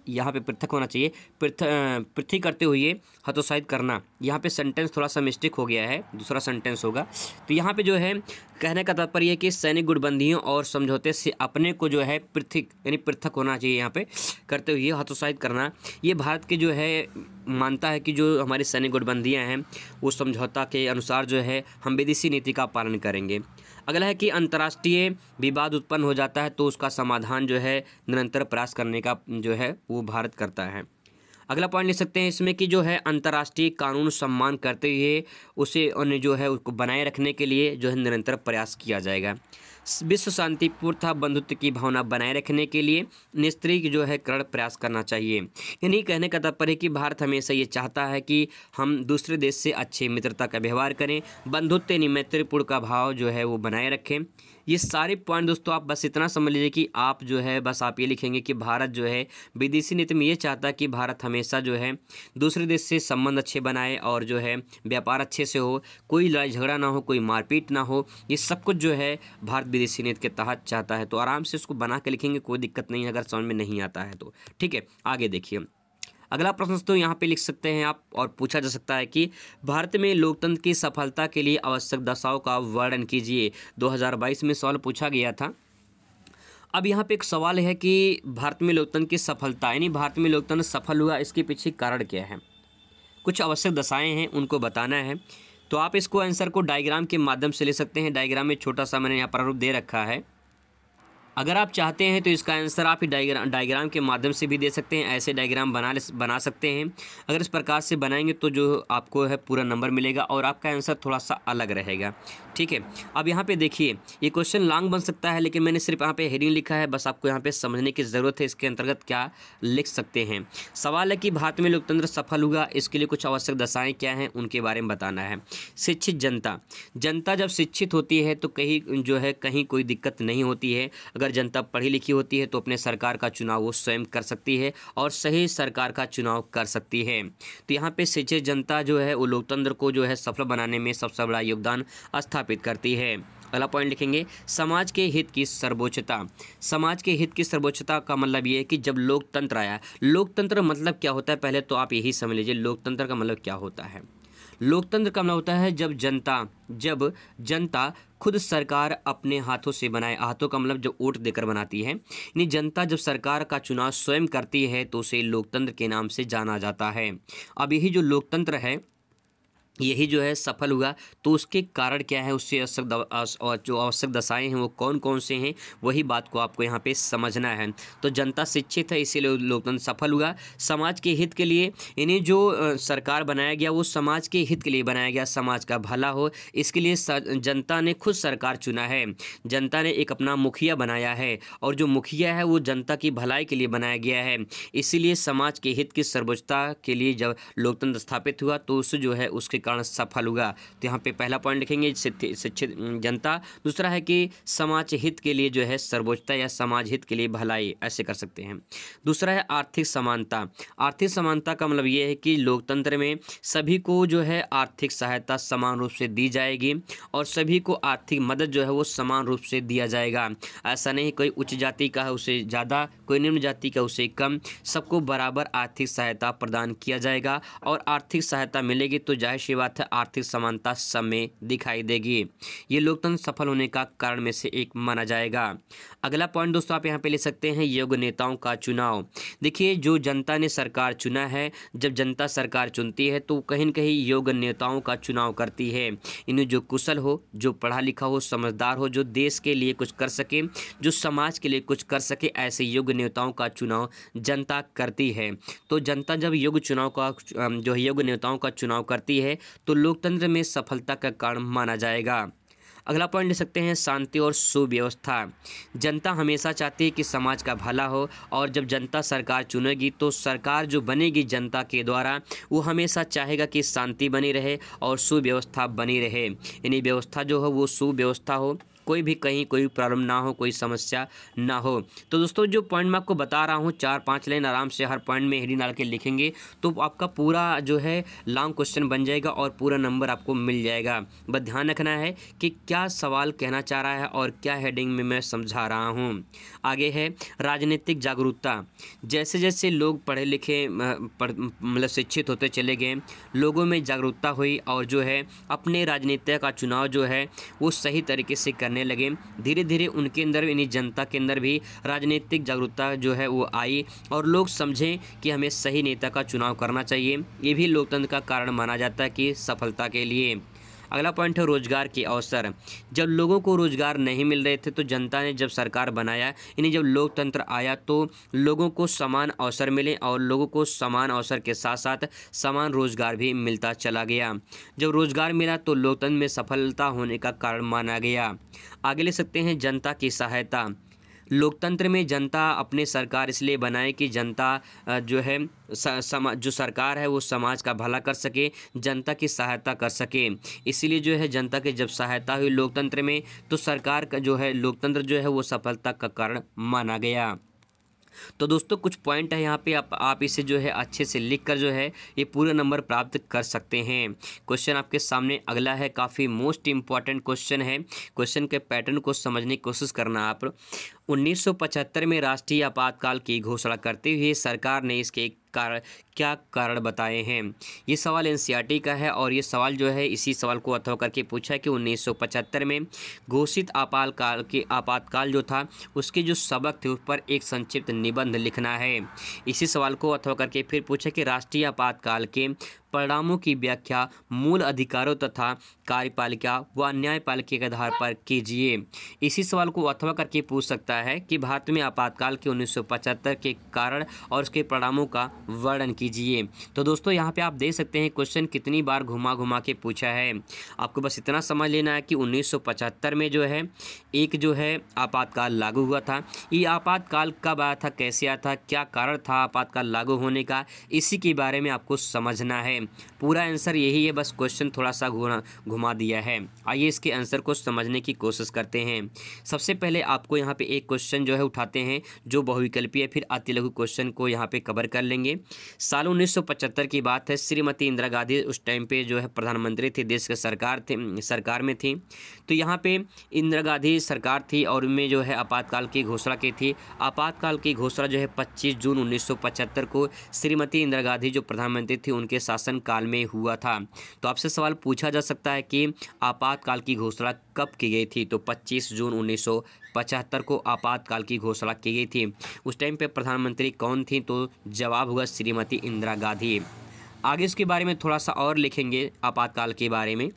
यहाँ पे पृथक होना चाहिए, पृथक करते हुए हतोत्साहित करना। यहाँ पे सेंटेंस थोड़ा सा मिस्टेक हो गया है, दूसरा सेंटेंस होगा। तो यहाँ पे जो है कहने का तात्पर्य है कि सैनिक गुटबंदियों और समझौते से अपने को जो है पृथक होना चाहिए। यहाँ पे करते हुए हतोत्साहित करना, ये भारत के जो है मानता है कि जो हमारी सैनिक गुटबंदियाँ हैं वो समझौता के अनुसार जो है हम विदेशी नीति का पालन करेंगे। अगला है कि अंतर्राष्ट्रीय विवाद उत्पन्न हो जाता है तो उसका समाधान जो है निरंतर प्रयास करने का जो है वो भारत करता है। अगला पॉइंट लिख सकते हैं इसमें कि जो है अंतर्राष्ट्रीय कानून सम्मान करते हुए उसे जो है उसको बनाए रखने के लिए जो है निरंतर प्रयास किया जाएगा। विश्व शांतिपूर्ण तथा बंधुत्व की भावना बनाए रखने के लिए निस्त्रीय जो है कड़ा प्रयास करना चाहिए। यानी कहने का तात्पर्य है कि भारत हमेशा ये चाहता है कि हम दूसरे देश से अच्छे मित्रता का व्यवहार करें, बंधुत्व यानी मैत्रीपूर्ण का भाव जो है वो बनाए रखें। ये सारे पॉइंट दोस्तों आप बस इतना समझ लीजिए कि आप जो है बस आप ये लिखेंगे कि भारत जो है विदेशी नीति में ये चाहता है कि भारत हमेशा जो है दूसरे देश से संबंध अच्छे बनाए और जो है व्यापार अच्छे से हो, कोई लड़ाई झगड़ा ना हो, कोई मारपीट ना हो। ये सब कुछ जो है भारत विदेशी नीति के तहत चाहता है। तो आराम से उसको बना के लिखेंगे, कोई दिक्कत नहीं है अगर समझ में नहीं आता है तो। ठीक है, आगे देखिए अगला प्रश्न तो यहाँ पे लिख सकते हैं आप और पूछा जा सकता है कि भारत में लोकतंत्र की सफलता के लिए आवश्यक दशाओं का वर्णन कीजिए। 2022 में सवाल पूछा गया था। अब यहाँ पे एक सवाल है कि भारत में लोकतंत्र की सफलता यानी भारत में लोकतंत्र सफल हुआ, इसके पीछे कारण क्या है, कुछ आवश्यक दशाएँ हैं उनको बताना है। तो आप इसको आंसर को डायग्राम के माध्यम से ले सकते हैं। डायग्राम में छोटा सा मैंने यहाँ प्रारूप दे रखा है। अगर आप चाहते हैं तो इसका आंसर आप डायग्राम के माध्यम से भी दे सकते हैं, ऐसे डायग्राम बना सकते हैं। अगर इस प्रकार से बनाएंगे तो जो आपको है पूरा नंबर मिलेगा और आपका आंसर थोड़ा सा अलग रहेगा। ठीक है, अब यहाँ पे देखिए ये क्वेश्चन लॉन्ग बन सकता है, लेकिन मैंने सिर्फ यहाँ पे हेडिंग लिखा है, बस आपको यहाँ पे समझने की ज़रूरत है इसके अंतर्गत क्या लिख सकते हैं। सवाल है कि भारत में लोकतंत्र सफल हुआ, इसके लिए कुछ आवश्यक दशाएं क्या हैं उनके बारे में बताना है। शिक्षित जनता, जनता जब शिक्षित होती है तो कहीं कोई दिक्कत नहीं होती है। अगर जनता पढ़ी लिखी होती है तो अपने सरकार का चुनाव वो स्वयं कर सकती है और सही सरकार का चुनाव कर सकती है। तो यहाँ पे शिक्षित जनता जो है वो लोकतंत्र को जो है सफल बनाने में सबसे बड़ा योगदान स्थापित करती है। अगला पॉइंट लिखेंगे, समाज के हित की सर्वोच्चता। समाज के हित की सर्वोच्चता का मतलब ये है कि जब लोकतंत्र आया, लोकतंत्र मतलब क्या होता है पहले तो आप यही समझ लीजिए लोकतंत्र का मतलब क्या होता है। लोकतंत्र का मतलब होता है जब जनता खुद सरकार अपने हाथों से बनाए, हाथों का मतलब जो वोट देकर बनाती है, यानी जनता जब सरकार का चुनाव स्वयं करती है तो उसे लोकतंत्र के नाम से जाना जाता है। अब यही जो लोकतंत्र है यही जो है सफल हुआ, तो उसके कारण क्या है, उससे जो आवश्यक दशाएं हैं वो कौन कौन से हैं, वही बात को आपको यहाँ पे समझना है। तो जनता शिक्षित है इसीलिए लोकतंत्र सफल हुआ। समाज के हित के लिए इन्हें जो सरकार बनाया गया वो समाज के हित के लिए बनाया गया, समाज का भला हो इसके लिए जनता ने खुद सरकार चुना है। जनता ने एक अपना मुखिया बनाया है और जो मुखिया है वो जनता की भलाई के लिए बनाया गया है। इसीलिए समाज के हित की सर्वोच्चता के लिए जब लोकतंत्र स्थापित हुआ तो उस जो है उसके सफल हुआ। तो यहाँ पे पहला पॉइंट लिखेंगे शिक्षित जनता। दूसरा है कि समाज हित के लिए जो है सर्वोच्चता या समाज हित के लिए भलाई, ऐसे कर सकते हैं। दूसरा है आर्थिक समानता। आर्थिक समानता का मतलब ये है कि लोकतंत्र में सभी को जो है आर्थिक सहायता समान रूप से दी जाएगी और सभी को आर्थिक मदद जो है वो समान रूप से दिया जाएगा। ऐसा नहीं कोई उच्च जाति का है उसे ज़्यादा, कोई निम्न जाति का उसे कम, सबको बराबर आर्थिक सहायता प्रदान किया जाएगा और आर्थिक सहायता मिलेगी तो जाहिर सी बात है आर्थिक समानता सब में दिखाई देगी। ये लोकतंत्र सफल होने का कारण में से एक माना जाएगा। अगला पॉइंट दोस्तों आप यहाँ पे ले सकते हैं योग्य नेताओं का चुनाव। देखिए जो जनता ने सरकार चुना है, जब जनता सरकार चुनती है तो कहीं न कहीं योग्य नेताओं का चुनाव करती है। इन्हें जो कुशल हो, जो पढ़ा लिखा हो, समझदार हो, जो देश के लिए कुछ कर सके, जो समाज के लिए कुछ कर सके, ऐसे योग्य नेताओं का चुनाव जनता करती है। तो जनता जब योग्य नेताओं का चुनाव करती है तो लोकतंत्र में सफलता का कारण माना जाएगा। अगला पॉइंट ले सकते हैं शांति और सुव्यवस्था। जनता हमेशा चाहती है कि समाज का भला हो और जब जनता सरकार चुनेगी तो सरकार जो बनेगी जनता के द्वारा वो हमेशा चाहेगा कि शांति बनी रहे और सुव्यवस्था बनी रहे, यानी व्यवस्था जो हो वो सुव्यवस्था हो, कोई भी कहीं कोई प्रॉब्लम ना हो, कोई समस्या ना हो। तो दोस्तों जो पॉइंट मैं आपको बता रहा हूँ 4-5 लाइन आराम से हर पॉइंट में हेडिंग डाल के लिखेंगे तो आपका पूरा जो है लॉन्ग क्वेश्चन बन जाएगा और पूरा नंबर आपको मिल जाएगा। बस ध्यान रखना है कि क्या सवाल कहना चाह रहा है और क्या हेडिंग में मैं समझा रहा हूँ। आगे है राजनीतिक जागरूकता। जैसे जैसे लोग पढ़े लिखे मतलब शिक्षित होते चले गए, लोगों में जागरूकता हुई और जो है अपने राजनीति का चुनाव जो है वो सही तरीके से करने लगे। धीरे धीरे उनके अंदर यानी जनता के अंदर भी राजनीतिक जागरूकता जो है वो आई और लोग समझें कि हमें सही नेता का चुनाव करना चाहिए। ये भी लोकतंत्र का कारण माना जाता है कि सफलता के लिए। अगला पॉइंट है रोजगार के अवसर। जब लोगों को रोजगार नहीं मिल रहे थे तो जनता ने जब सरकार बनाया, यानी जब लोकतंत्र आया तो लोगों को समान अवसर मिले और लोगों को समान अवसर के साथ साथ समान रोजगार भी मिलता चला गया। जब रोजगार मिला तो लोकतंत्र में सफलता होने का कारण माना गया। आगे ले सकते हैं जनता की सहायता। लोकतंत्र में जनता अपने सरकार इसलिए बनाए कि जनता जो है जो सरकार है वो समाज का भला कर सके, जनता की सहायता कर सके। इसीलिए जो है जनता की जब सहायता हुई लोकतंत्र में तो सरकार का जो है लोकतंत्र जो है वो सफलता का कारण माना गया। तो दोस्तों कुछ पॉइंट है यहाँ पे आप इसे जो है अच्छे से लिख कर जो है ये पूरे नंबर प्राप्त कर सकते हैं। क्वेश्चन आपके सामने अगला है, काफ़ी मोस्ट इम्पॉर्टेंट क्वेश्चन है। क्वेश्चन के पैटर्न को समझने की कोशिश करना आप। 1975 में राष्ट्रीय आपातकाल की घोषणा करते हुए सरकार ने इसके क्या कारण बताए हैं। ये सवाल एनसीईआरटी का है और ये सवाल जो है इसी सवाल को अथवा करके पूछा है कि 1975 में घोषित आपातकाल जो था उसके जो सबक थे उस पर एक संक्षिप्त निबंध लिखना है। इसी सवाल को अथवा करके फिर पूछा कि राष्ट्रीय आपातकाल के परिणामों की व्याख्या मूल अधिकारों तथा कार्यपालिका व न्यायपालिका के आधार पर कीजिए। इसी सवाल को अथवा करके पूछ सकता है कि भारत में आपातकाल के 1975 के कारण और उसके परिणामों का वर्णन कीजिए। तो दोस्तों यहाँ पे आप देख सकते हैं क्वेश्चन कितनी बार घुमा घुमा के पूछा है। आपको बस इतना समझ लेना है कि 1975 में जो है एक जो है आपातकाल लागू हुआ था। ये आपातकाल कब आया था, कैसे आया था, क्या कारण था आपातकाल लागू होने का, इसी के बारे में आपको समझना है। पूरा आंसर यही है, बस क्वेश्चन थोड़ा सा घुमा दिया है। आइए इसके आंसर को समझने की कोशिश करते हैं। सबसे पहले आपको यहाँ पे एक क्वेश्चन जो है उठाते हैं जो बहुविकल्पीय, फिर अति लघु क्वेश्चन को यहाँ पे कवर कर लेंगे। साल 1975 की बात है। श्रीमती इंदिरा गांधी उस टाइम पे जो है प्रधानमंत्री थी, देश के सरकार में थी। तो यहाँ पे इंदिरा गांधी सरकार थी और उनमें जो है आपातकाल की घोषणा की थी। आपातकाल की घोषणा जो है 25 जून 1975 को श्रीमती इंदिरा गांधी जो प्रधानमंत्री थी उनके शासनकाल में हुआ था। तो आपसे सवाल पूछा जा सकता है कि आपातकाल की घोषणा कब की गई थी। तो 25 जून 1975 को आपातकाल की घोषणा की गई थी। उस टाइम पे प्रधानमंत्री कौन थी, तो जवाब होगा श्रीमती इंदिरा गांधी। आगे इसके बारे में थोड़ा सा और लिखेंगे आपातकाल के बारे में।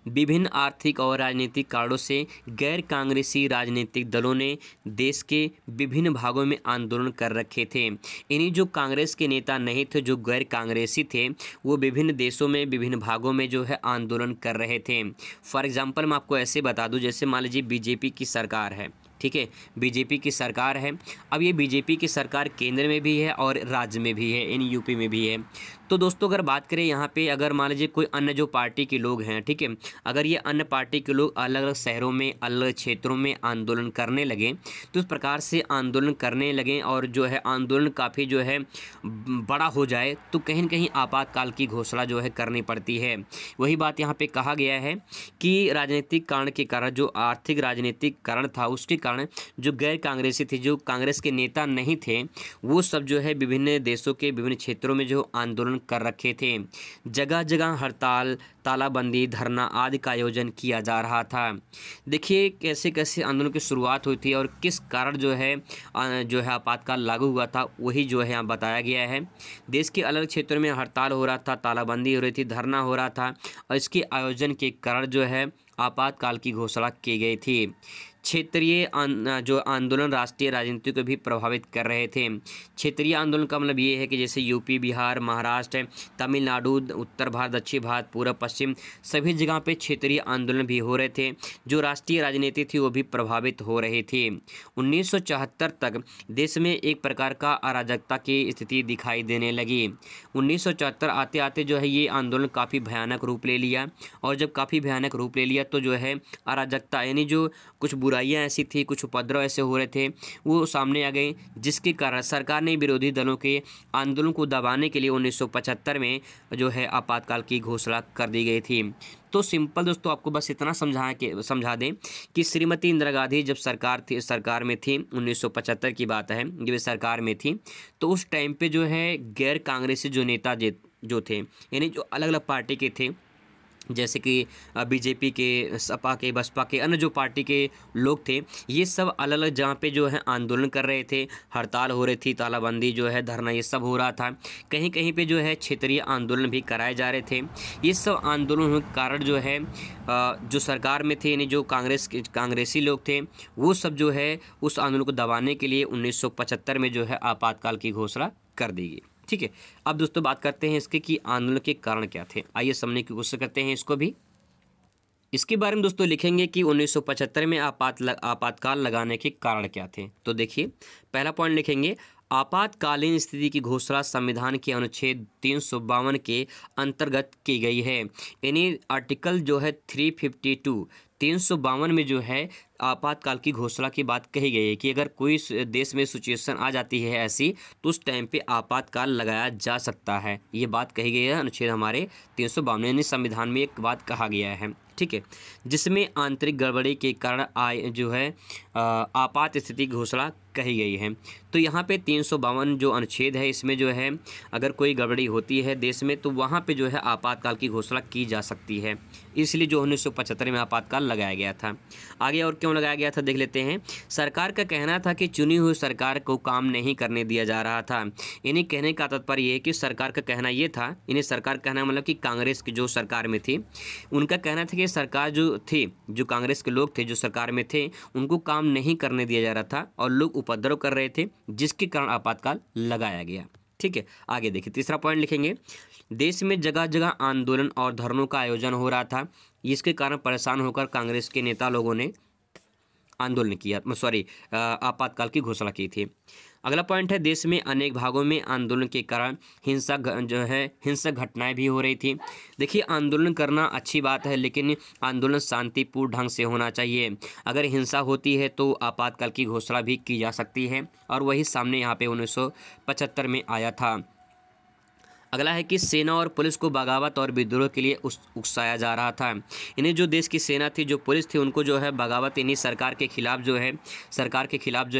विभिन्न आर्थिक और राजनीतिक कारणों से गैर कांग्रेसी राजनीतिक दलों ने देश के विभिन्न भागों में आंदोलन कर रखे थे। इन्हीं जो कांग्रेस के नेता नहीं थे, जो गैर कांग्रेसी थे, वो विभिन्न देशों में विभिन्न भागों में जो है आंदोलन कर रहे थे। फॉर एग्जांपल मैं आपको ऐसे बता दूं, जैसे मान लीजिए बीजेपी की सरकार है, ठीक है, बीजेपी की सरकार है। अब ये बीजेपी की सरकार केंद्र में भी है और राज्य में भी है, यानी यूपी में भी है। तो दोस्तों अगर बात करें यहाँ पे, अगर मान लीजिए कोई अन्य जो पार्टी के लोग हैं, ठीक है, अगर ये अन्य पार्टी के लोग अलग अलग शहरों में, अलग क्षेत्रों में आंदोलन करने लगे, तो इस प्रकार से आंदोलन करने लगे और जो है आंदोलन काफ़ी जो है बड़ा हो जाए, तो कहीं न कहीं आपातकाल की घोषणा जो है करनी पड़ती है। वही बात यहाँ पे कहा गया है कि राजनीतिक कारण के कारण, जो आर्थिक राजनीतिक कारण था, उसके कारण जो गैर कांग्रेसी थे, जो कांग्रेस के नेता नहीं थे, वो सब जो है विभिन्न देशों के विभिन्न क्षेत्रों में जो आंदोलन कर रखे थे। जगह जगह हड़ताल, तालाबंदी, धरना आदि का आयोजन किया जा रहा था। देखिए कैसे कैसे आंदोलन की शुरुआत हुई थी और किस कारण जो है आपातकाल लागू हुआ था, वही जो है यहाँ बताया गया है। देश के अलग क्षेत्रों में हड़ताल हो रहा था, तालाबंदी हो रही थी, धरना हो रहा था और इसके आयोजन के कारण जो है आपातकाल की घोषणा की गई थी। क्षेत्रीय जो आंदोलन राष्ट्रीय राजनीति को भी प्रभावित कर रहे थे। क्षेत्रीय आंदोलन का मतलब ये है कि जैसे यूपी, बिहार, महाराष्ट्र, तमिलनाडु, उत्तर भारत, दक्षिण भारत, पूर्व पश्चिम, सभी जगह पे क्षेत्रीय आंदोलन भी हो रहे थे। जो राष्ट्रीय राजनीति थी वो भी प्रभावित हो रही थी। 1974 तक देश में एक प्रकार का अराजकता की स्थिति दिखाई देने लगी। 1974 आते आते जो है ये आंदोलन काफ़ी भयानक रूप ले लिया और जब काफ़ी भयानक रूप ले लिया तो जो है अराजकता, यानी जो कुछ बुराइयां ऐसी थी, कुछ उपद्रव ऐसे हो रहे थे, वो सामने आ गए, जिसके कारण सरकार ने विरोधी दलों के आंदोलन को दबाने के लिए 1975 में जो है आपातकाल की घोषणा कर दी गई थी। तो सिंपल दोस्तों आपको बस इतना समझा दें कि श्रीमती इंदिरा गांधी जब सरकार में थी, 1975 की बात है, जब सरकार में थी, तो उस टाइम पे जो है गैर कांग्रेसी जो नेता जो थे, यानी जो अलग अलग पार्टी के थे, जैसे कि बीजेपी के, सपा के, बसपा के, अन्य जो पार्टी के लोग थे, ये सब अलग अलग जगह पे जो है आंदोलन कर रहे थे। हड़ताल हो रही थी, तालाबंदी जो है, धरना, ये सब हो रहा था। कहीं कहीं पे जो है क्षेत्रीय आंदोलन भी कराए जा रहे थे। ये सब आंदोलन के कारण जो है जो सरकार में थे, यानी जो कांग्रेसी लोग थे, वो सब जो है उस आंदोलन को दबाने के लिए 1975 में जो है आपातकाल की घोषणा कर दी गई। ठीक है, अब दोस्तों बात करते हैं इसके कि आंदोलन के कारण क्या थे। आइए समझने की कोशिश करते हैं इसको भी। इसके बारे में दोस्तों लिखेंगे कि 1975 में आपातकाल लगाने के कारण क्या थे। तो देखिए पहला पॉइंट लिखेंगे, आपातकालीन स्थिति की घोषणा संविधान के अनुच्छेद 352 के अंतर्गत की गई है। यानी आर्टिकल जो है 352 में जो है आपातकाल की घोषणा की बात कही गई है कि अगर कोई देश में सिचुएशन आ जाती है ऐसी, तो उस टाइम पे आपातकाल लगाया जा सकता है। ये बात कही गई है अनुच्छेद हमारे 352, यानी संविधान में एक बात कहा गया है। ठीक ठीक है, जिसमें आंतरिक गड़बड़ी के कारण आपात स्थिति की घोषणा कही गई है। तो यहाँ पे 352 जो अनुच्छेद है, इसमें जो है अगर कोई गड़बड़ी होती है देश में तो वहाँ पे जो है आपातकाल की घोषणा की जा सकती है, इसलिए जो 1975 में आपातकाल लगाया गया था। आगे और क्यों लगाया गया था देख लेते हैं। सरकार का कहना था कि चुनी हुई सरकार को काम नहीं करने दिया जा रहा था। इन्हें कहने का तात्पर्य ये है कि सरकार का कहना ये था, इन्हें सरकार कहना मतलब कि कांग्रेस की जो सरकार में थी उनका कहना था कि सरकार जो थी, जो कांग्रेस के लोग थे जो सरकार में थे, उनको काम नहीं करने दिया जा रहा था और लोग उपद्रव कर रहे थे, जिसके कारण आपातकाल लगाया गया। ठीक है, आगे देखिए तीसरा पॉइंट लिखेंगे। देश में जगह जगह आंदोलन और धरनों का आयोजन हो रहा था, इसके कारण परेशान होकर कांग्रेस के नेता लोगों ने आंदोलन किया, आपातकाल की घोषणा की थी। अगला पॉइंट है, देश में अनेक भागों में आंदोलन के कारण हिंसक घटनाएं भी हो रही थी। देखिए, आंदोलन करना अच्छी बात है, लेकिन आंदोलन शांतिपूर्ण ढंग से होना चाहिए। अगर हिंसा होती है तो आपातकाल की घोषणा भी की जा सकती है, और वही सामने यहाँ पे 1975 में आया था। अगला है कि सेना और पुलिस को बगावत और विद्रोह के लिए उकसाया जा रहा था। इन्हें जो देश की सेना थी, जो पुलिस थी, उनको जो है बगावत, इन्हीं सरकार के खिलाफ जो है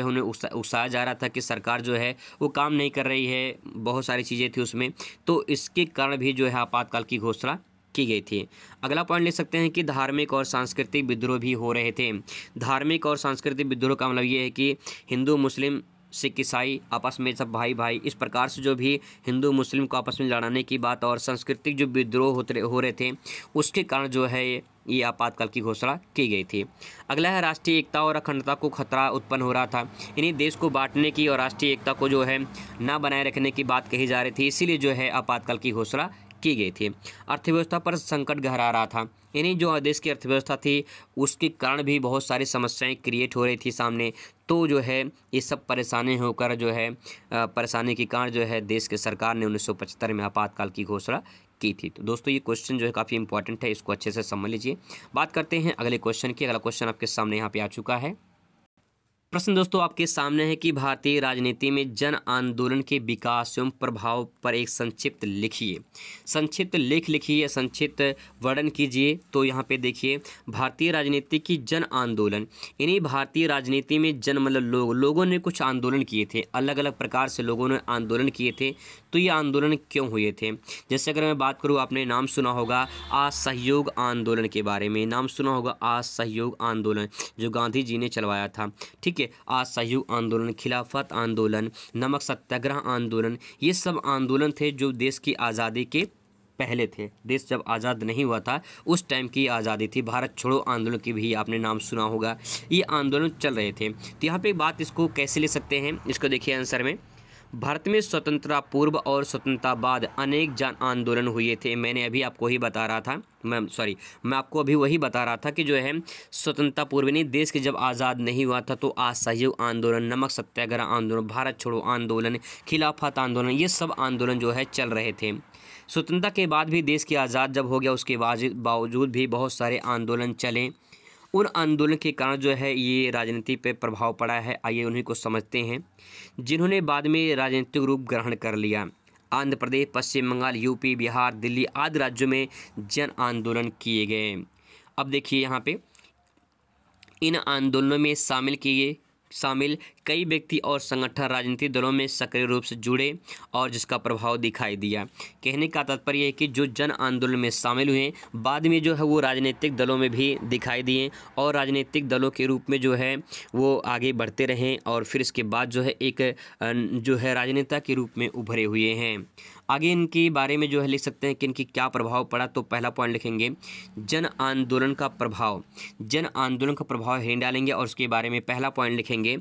उन्हें उकसाया जा रहा था कि सरकार जो है वो काम नहीं कर रही है, बहुत सारी चीज़ें थी उसमें, तो इसके कारण भी जो है आपातकाल की घोषणा की गई थी। अगला पॉइंट ले सकते हैं कि धार्मिक और सांस्कृतिक विद्रोह भी हो रहे थे। धार्मिक और सांस्कृतिक विद्रोह का मतलब ये है कि हिंदू मुस्लिम सिख ईसाई आपस में सब भाई भाई, इस प्रकार से जो भी हिंदू मुस्लिम को आपस में लड़ाने की बात और सांस्कृतिक जो विद्रोह हो रहे थे, उसके कारण जो है ये आपातकाल की घोषणा की गई थी। अगला है, राष्ट्रीय एकता और अखंडता को खतरा उत्पन्न हो रहा था। इन्हीं देश को बांटने की और राष्ट्रीय एकता को जो है ना बनाए रखने की बात कही जा रही थी, इसीलिए जो है आपातकाल की घोषणा की गई थी। अर्थव्यवस्था पर संकट गहरा रहा था। इन्हीं जो देश की अर्थव्यवस्था थी उसके कारण भी बहुत सारी समस्याएं क्रिएट हो रही थी सामने, तो जो है ये सब परेशानी होकर जो है परेशानी के कारण जो है देश के सरकार ने 1975 में आपातकाल की घोषणा की थी। तो दोस्तों, ये क्वेश्चन जो है काफ़ी इंपॉर्टेंट है, इसको अच्छे से समझ लीजिए। बात करते हैं अगले क्वेश्चन की। अगला क्वेश्चन आपके सामने यहाँ पे आ चुका है। प्रश्न दोस्तों आपके सामने है कि भारतीय राजनीति में जन आंदोलन के विकास एवं प्रभाव पर एक संक्षिप्त लिखिए। संक्षिप्त लेख लिखिए, संक्षिप्त वर्णन कीजिए। तो यहाँ पे देखिए, भारतीय राजनीति की जन आंदोलन, इन्हीं भारतीय राजनीति में जन मतलब लोगों ने कुछ आंदोलन किए थे, अलग अलग प्रकार से लोगों ने आंदोलन किए थे। तो ये आंदोलन क्यों हुए थे? जैसे अगर मैं बात करूँ, आपने नाम सुना होगा असहयोग आंदोलन के बारे में, नाम सुना होगा असहयोग आंदोलन जो गांधी जी ने चलवाया था। ठीक है, असहयोग आंदोलन, खिलाफत आंदोलन, नमक सत्याग्रह आंदोलन, ये सब आंदोलन थे जो देश की आज़ादी के पहले थे। देश जब आज़ाद नहीं हुआ था उस टाइम की आज़ादी थी। भारत छोड़ो आंदोलन की भी आपने नाम सुना होगा, ये आंदोलन चल रहे थे। तो यहाँ पे बात इसको कैसे ले सकते हैं, इसको देखिए आंसर में। भारत में स्वतंत्रता पूर्व और स्वतंत्रता बाद अनेक जन आंदोलन हुए थे। मैंने अभी आपको ही बता रहा था, मैं आपको अभी वही बता रहा था कि जो है स्वतंत्रता पूर्व नहीं, देश के जब आज़ाद नहीं हुआ था तो असहयोग आंदोलन, नमक सत्याग्रह आंदोलन, भारत छोड़ो आंदोलन, खिलाफत आंदोलन, ये सब आंदोलन जो है चल रहे थे। स्वतंत्रता के बाद भी देश की आज़ाद जब हो गया उसके बावजूद भी बहुत सारे आंदोलन चले। उन आंदोलन के कारण जो है ये राजनीति पे प्रभाव पड़ा है। आइए उन्हीं को समझते हैं, जिन्होंने बाद में राजनीतिक रूप ग्रहण कर लिया। आंध्र प्रदेश, पश्चिम बंगाल, यूपी, बिहार, दिल्ली आदि राज्यों में जन आंदोलन किए गए। अब देखिए यहाँ पे इन आंदोलनों में शामिल कई व्यक्ति और संगठन राजनीतिक दलों में सक्रिय रूप से जुड़े और जिसका प्रभाव दिखाई दिया। कहने का तात्पर्य है कि जो जन आंदोलन में शामिल हुए बाद में जो है वो राजनीतिक दलों में भी दिखाई दिए और राजनीतिक दलों के रूप में जो है वो आगे बढ़ते रहें और फिर इसके बाद जो है एक जो है राजनेता के रूप में उभरे हुए हैं। आगे इनके बारे में जो है लिख सकते हैं कि इनकी क्या प्रभाव पड़ा। तो पहला पॉइंट लिखेंगे जन आंदोलन का प्रभाव। जन आंदोलन का प्रभाव हेडिंग डालेंगे और उसके बारे में पहला पॉइंट लिखेंगे,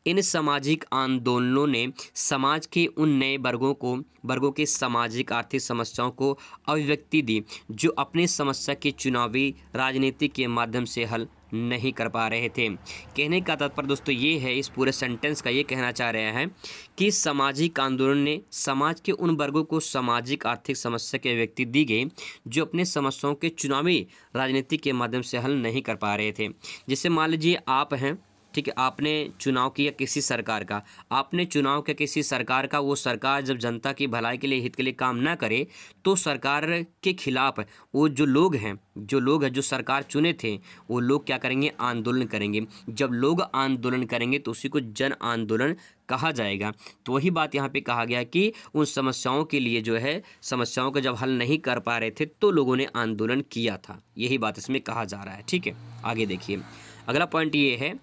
इन सामाजिक आंदोलनों ने समाज के उन नए वर्गों के सामाजिक आर्थिक समस्याओं को अभिव्यक्ति दी जो अपनी समस्या के चुनावी राजनीति के माध्यम से हल नहीं कर पा रहे थे। कहने का तात्पर्य दोस्तों ये है, इस पूरे सेंटेंस का ये कहना चाह रहे हैं कि सामाजिक आंदोलन ने समाज के उन वर्गों को सामाजिक आर्थिक समस्या की अभिव्यक्ति दी गई जो अपने समस्याओं के चुनावी राजनीति के माध्यम से हल नहीं कर पा रहे थे। जैसे मान लीजिए आप हैं, ठीक है, आपने चुनाव किया किसी सरकार का, आपने चुनाव किया किसी सरकार का, वो सरकार जब जनता की भलाई के लिए, हित के लिए काम ना करे तो सरकार के खिलाफ वो जो लोग हैं जो सरकार चुने थे, वो लोग क्या करेंगे, आंदोलन करेंगे। जब लोग आंदोलन करेंगे तो उसी को जन आंदोलन कहा जाएगा। तो वही बात यहाँ पे कहा गया कि उन समस्याओं के लिए जो है, समस्याओं का जब हल नहीं कर पा रहे थे तो लोगों ने आंदोलन किया था, यही बात इसमें कहा जा रहा है। ठीक है, आगे देखिए, अगला पॉइंट ये है,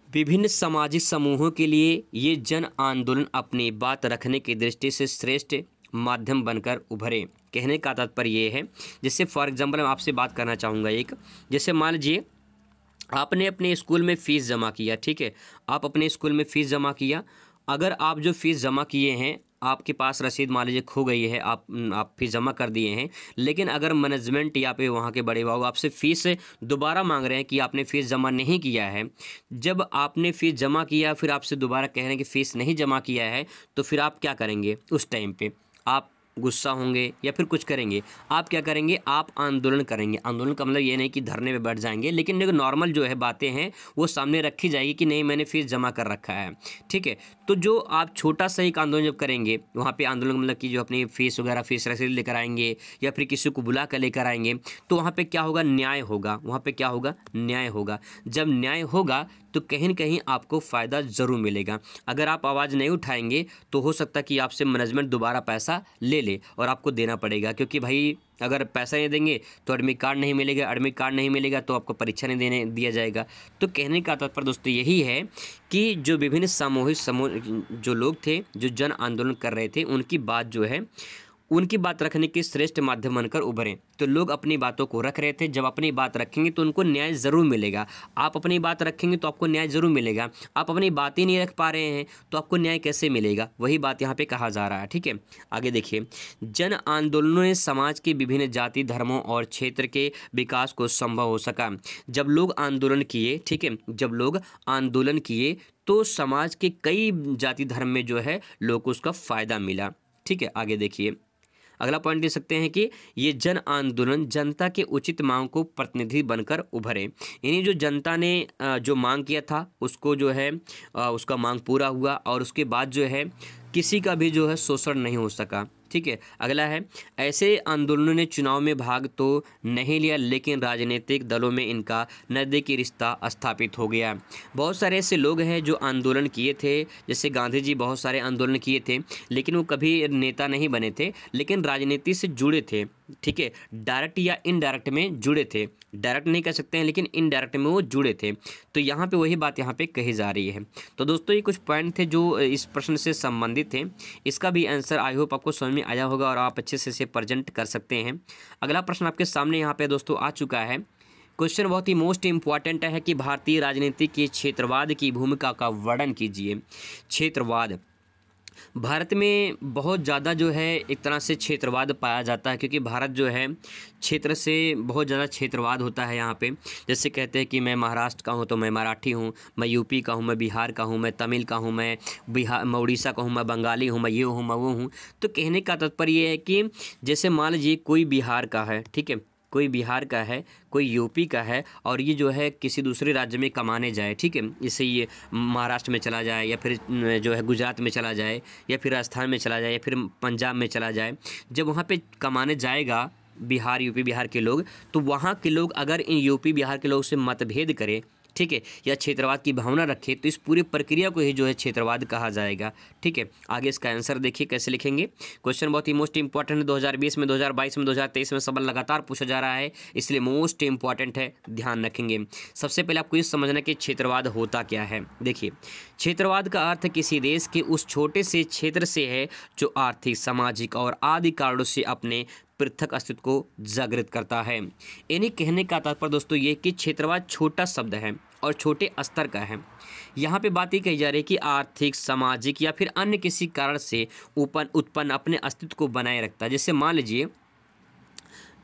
विभिन्न सामाजिक समूहों के लिए ये जन आंदोलन अपनी बात रखने की दृष्टि से श्रेष्ठ माध्यम बनकर उभरे। कहने का तात्पर्य ये है, जैसे फॉर एग्जांपल मैं आपसे बात करना चाहूँगा एक, जैसे मान लीजिए आपने अपने स्कूल में फ़ीस जमा किया, ठीक है, आप अपने स्कूल में फ़ीस जमा किया, अगर आप जो फ़ीस जमा किए हैं, आपके पास रसीद मान लीजिए खो गई है, आप फीस जमा कर दिए हैं, लेकिन अगर मैनेजमेंट या पे वहाँ के बड़े बाबू आपसे फ़ीस दोबारा मांग रहे हैं कि आपने फ़ीस जमा नहीं किया है, जब आपने फ़ीस जमा किया फिर आपसे दोबारा कह रहे हैं कि फ़ीस नहीं जमा किया है, तो फिर आप क्या करेंगे? उस टाइम पे आप गुस्सा होंगे या फिर कुछ करेंगे? आप क्या करेंगे? आप आंदोलन करेंगे। आंदोलन का मतलब ये नहीं कि धरने पे बैठ जाएंगे, लेकिन जो नॉर्मल जो है बातें हैं वो सामने रखी जाएगी कि नहीं मैंने फीस जमा कर रखा है। ठीक है, तो जो आप छोटा सा एक आंदोलन जब करेंगे, वहाँ पे आंदोलन मतलब कि जो अपनी फीस वगैरह फीस रसीद लेकर आएंगे या फिर किसी को बुला कर लेकर आएंगे, तो वहाँ पे क्या होगा? न्याय होगा। वहाँ पे क्या होगा? न्याय होगा। जब न्याय होगा तो कहीं न कहीं आपको फ़ायदा ज़रूर मिलेगा। अगर आप आवाज़ नहीं उठाएंगे तो हो सकता है कि आपसे मैनेजमेंट दोबारा पैसा ले और आपको देना पड़ेगा, क्योंकि भाई अगर पैसा नहीं देंगे तो एडमिट कार्ड नहीं मिलेगा, एडमिट कार्ड नहीं मिलेगा तो आपको परीक्षा नहीं देने दिया जाएगा। तो कहने का तात्पर्य दोस्तों यही है कि जो विभिन्न सामूहिक समूह जो लोग थे, जो जन आंदोलन कर रहे थे, उनकी बात जो है, उनकी बात रखने के श्रेष्ठ माध्यम बनकर उभरे। तो लोग अपनी बातों को रख रहे थे, जब अपनी बात रखेंगे तो उनको न्याय ज़रूर मिलेगा। आप अपनी बात रखेंगे तो आपको न्याय ज़रूर मिलेगा। आप अपनी बात ही नहीं रख पा रहे हैं तो आपको न्याय कैसे मिलेगा? वही बात यहाँ पे कहा जा रहा है। ठीक है, आगे देखिए, जन आंदोलनों ने समाज के विभिन्न जाति, धर्मों और क्षेत्र के विकास को संभव हो सका। जब लोग आंदोलन किए, ठीक है, जब लोग आंदोलन किए तो समाज के कई जाति धर्म में जो है लोगों को उसका फ़ायदा मिला। ठीक है, आगे देखिए, अगला पॉइंट दे सकते हैं कि ये जन आंदोलन जनता के उचित मांग को प्रतिनिधि बनकर उभरे। यानी जो जनता ने जो मांग किया था उसको जो है उसका मांग पूरा हुआ और उसके बाद जो है किसी का भी जो है शोषण नहीं हो सका। ठीक है, अगला है, ऐसे आंदोलनों ने चुनाव में भाग तो नहीं लिया, लेकिन राजनीतिक दलों में इनका नज़दीकी रिश्ता स्थापित हो गया। बहुत सारे ऐसे लोग हैं जो आंदोलन किए थे, जैसे गांधी जी बहुत सारे आंदोलन किए थे, लेकिन वो कभी नेता नहीं बने थे, लेकिन राजनीति से जुड़े थे। ठीक है, डायरेक्ट या इनडायरेक्ट में जुड़े थे। डायरेक्ट नहीं कह सकते हैं, लेकिन इनडायरेक्ट में वो जुड़े थे। तो यहाँ पे वही बात यहाँ पे कही जा रही है। तो दोस्तों ये कुछ पॉइंट थे जो इस प्रश्न से संबंधित थे। इसका भी आंसर आई होप आपको समझ में आया होगा और आप अच्छे से इसे प्रेजेंट कर सकते हैं। अगला प्रश्न आपके सामने यहाँ पे दोस्तों आ चुका है। क्वेश्चन बहुत ही मोस्ट इम्पॉर्टेंट है कि भारतीय राजनीति के क्षेत्रवाद की भूमिका का वर्णन कीजिए। क्षेत्रवाद, भारत में बहुत ज़्यादा जो है एक तरह से क्षेत्रवाद पाया जाता है, क्योंकि भारत जो है क्षेत्र से बहुत ज़्यादा क्षेत्रवाद होता है यहाँ पे। जैसे कहते हैं कि मैं महाराष्ट्र का हूँ तो मैं मराठी हूँ, मैं यूपी का हूँ, मैं बिहार का हूँ, मैं तमिल का हूँ, मैं उड़ीसा का हूँ, मैं बंगाली हूँ, मैं ये हूँ, मैं वो हूँ। तो कहने का तात्पर्य ये है कि जैसे मान लीजिए कोई बिहार का है, ठीक है, कोई बिहार का है, कोई यूपी का है, और ये जो है किसी दूसरे राज्य में कमाने जाए, ठीक है, जैसे ये महाराष्ट्र में चला जाए या फिर जो है गुजरात में चला जाए या फिर राजस्थान में चला जाए या फिर पंजाब में चला जाए, जब वहाँ पे कमाने जाएगा बिहार यूपी बिहार के लोग, तो वहाँ के लोग अगर इन यूपी बिहार के लोग से मतभेद करें, ठीक है, या क्षेत्रवाद की भावना रखे, तो इस पूरी प्रक्रिया को ही जो है क्षेत्रवाद कहा जाएगा। ठीक है, आगे इसका आंसर देखिए कैसे लिखेंगे। क्वेश्चन बहुत ही मोस्ट इंपॉर्टेंट है, 2020 में, 2022 में, 2023 में सवाल लगातार पूछा जा रहा है, इसलिए मोस्ट इंपॉर्टेंट है, ध्यान रखेंगे। सबसे पहले आपको ये समझना कि क्षेत्रवाद होता क्या है। देखिए, क्षेत्रवाद का अर्थ किसी देश के उस छोटे से क्षेत्र से है जो आर्थिक, सामाजिक और आदि कारणों से अपने पृथक अस्तित्व को जागृत करता है। यानी कहने का तात्पर्य दोस्तों ये कि क्षेत्रवाद छोटा शब्द है और छोटे स्तर का है। यहाँ पे बात ये कही जा रही है कि आर्थिक, सामाजिक या फिर अन्य किसी कारण से उत्पन्न अपने अस्तित्व को बनाए रखता है। जैसे मान लीजिए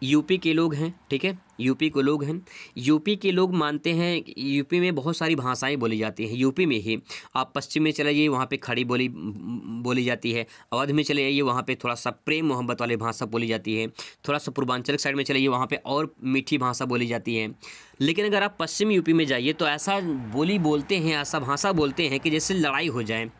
यूपी के लोग हैं, ठीक है, यूपी के लोग हैं। यूपी के लोग मानते हैं, यूपी में बहुत सारी भाषाएं बोली जाती हैं। यूपी में ही आप पश्चिम में चले जाइए, वहाँ पे खड़ी बोली बोली जाती है। अवध में चले जाइए, वहाँ पे थोड़ा सा प्रेम मोहब्बत वाली भाषा बोली जाती है। थोड़ा सा पूर्वांचल साइड में चले जाइए, वहाँ पे और मीठी भाषा बोली जाती है। लेकिन अगर आप पश्चिम यूपी में जाइए तो ऐसा बोली बोलते हैं, ऐसा भाषा बोलते हैं कि जैसे लड़ाई हो जाए,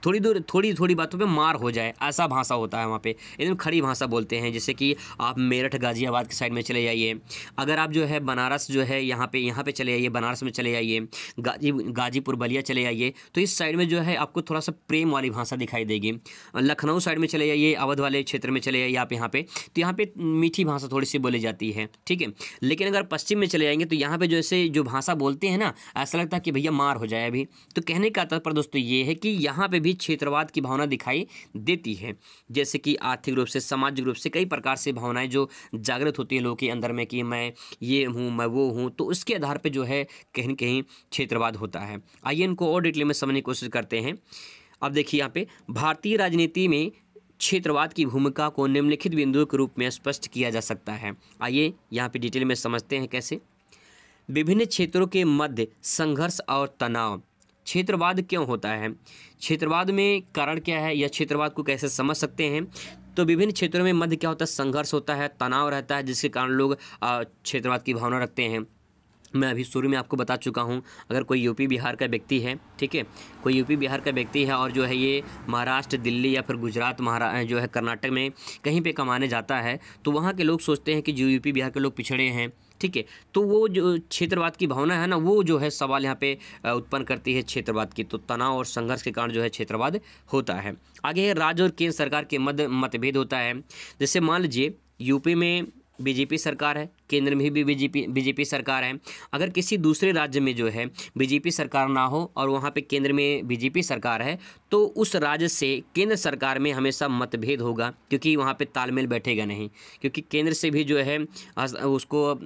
थोड़ी थोड़ी बातों पे मार हो जाए, ऐसा भाषा होता है वहाँ पे। एकदम खड़ी भाषा बोलते हैं। जैसे कि आप मेरठ गाज़ियाबाद की साइड में चले जाइए, अगर आप जो है बनारस जो है यहाँ पे चले जाइए, बनारस में चले जाइए, गाजीपुर बलिया चले जाइए, तो इस साइड में जो है आपको थोड़ा सा प्रेम वाली भाषा दिखाई देगी। लखनऊ साइड में चले जाइए, अवध वाले क्षेत्र में चले जाइए आप यहाँ पे, तो यहाँ पे मीठी भाषा थोड़ी सी बोली जाती है, ठीक है। लेकिन अगर पश्चिम में चले जाएंगे तो यहाँ पे जैसे जो भाषा बोलते हैं ना, ऐसा लगता है कि भैया मार हो जाए अभी। तो कहने का तात्पर्य दोस्तों ये है कि यहाँ पे भी क्षेत्रवाद की भावना दिखाई देती है। जैसे कि आर्थिक रूप से, सामाजिक रूप से कई प्रकार से भावनाएं जो जागृत होती है लोगों के अंदर में कि मैं ये हूँ, मैं वो हूँ, तो उसके आधार पे जो है कहीं न कहीं क्षेत्रवाद होता है। आइए इनको और डिटेल में समझने की कोशिश करते हैं। अब देखिए यहाँ पे भारतीय राजनीति में क्षेत्रवाद की भूमिका को निम्नलिखित बिंदुओं के रूप में स्पष्ट किया जा सकता है। आइए यहाँ पे डिटेल में समझते हैं कैसे। विभिन्न क्षेत्रों के मध्य संघर्ष और तनाव। क्षेत्रवाद क्यों होता है, क्षेत्रवाद में कारण क्या है, या क्षेत्रवाद को कैसे समझ सकते हैं। तो विभिन्न क्षेत्रों में मध्य क्या होता है, संघर्ष होता है, तनाव रहता है, जिसके कारण लोग क्षेत्रवाद की भावना रखते हैं। मैं अभी शुरू में आपको बता चुका हूं, अगर कोई यूपी बिहार का व्यक्ति है, ठीक है, कोई यूपी बिहार का व्यक्ति है और जो है ये महाराष्ट्र, दिल्ली या फिर गुजरात, जो है कर्नाटक में कहीं पे कमाने जाता है, तो वहाँ के लोग सोचते हैं कि जो यूपी बिहार के लोग पिछड़े हैं, ठीक है, तो वो जो क्षेत्रवाद की भावना है ना, वो जो है सवाल यहाँ पे उत्पन्न करती है क्षेत्रवाद की। तो तनाव और संघर्ष के कारण जो है क्षेत्रवाद होता है। आगे है राज्य और केंद्र सरकार के मध्य मतभेद होता है। जैसे मान लीजिए यूपी में बीजेपी सरकार है, केंद्र में भी बीजेपी सरकार है। अगर किसी दूसरे राज्य में जो है बीजेपी सरकार ना हो और वहाँ पे केंद्र में बीजेपी सरकार है, तो उस राज्य से केंद्र सरकार में हमेशा मतभेद होगा, क्योंकि वहाँ पे तालमेल बैठेगा नहीं, क्योंकि केंद्र से भी जो है उसको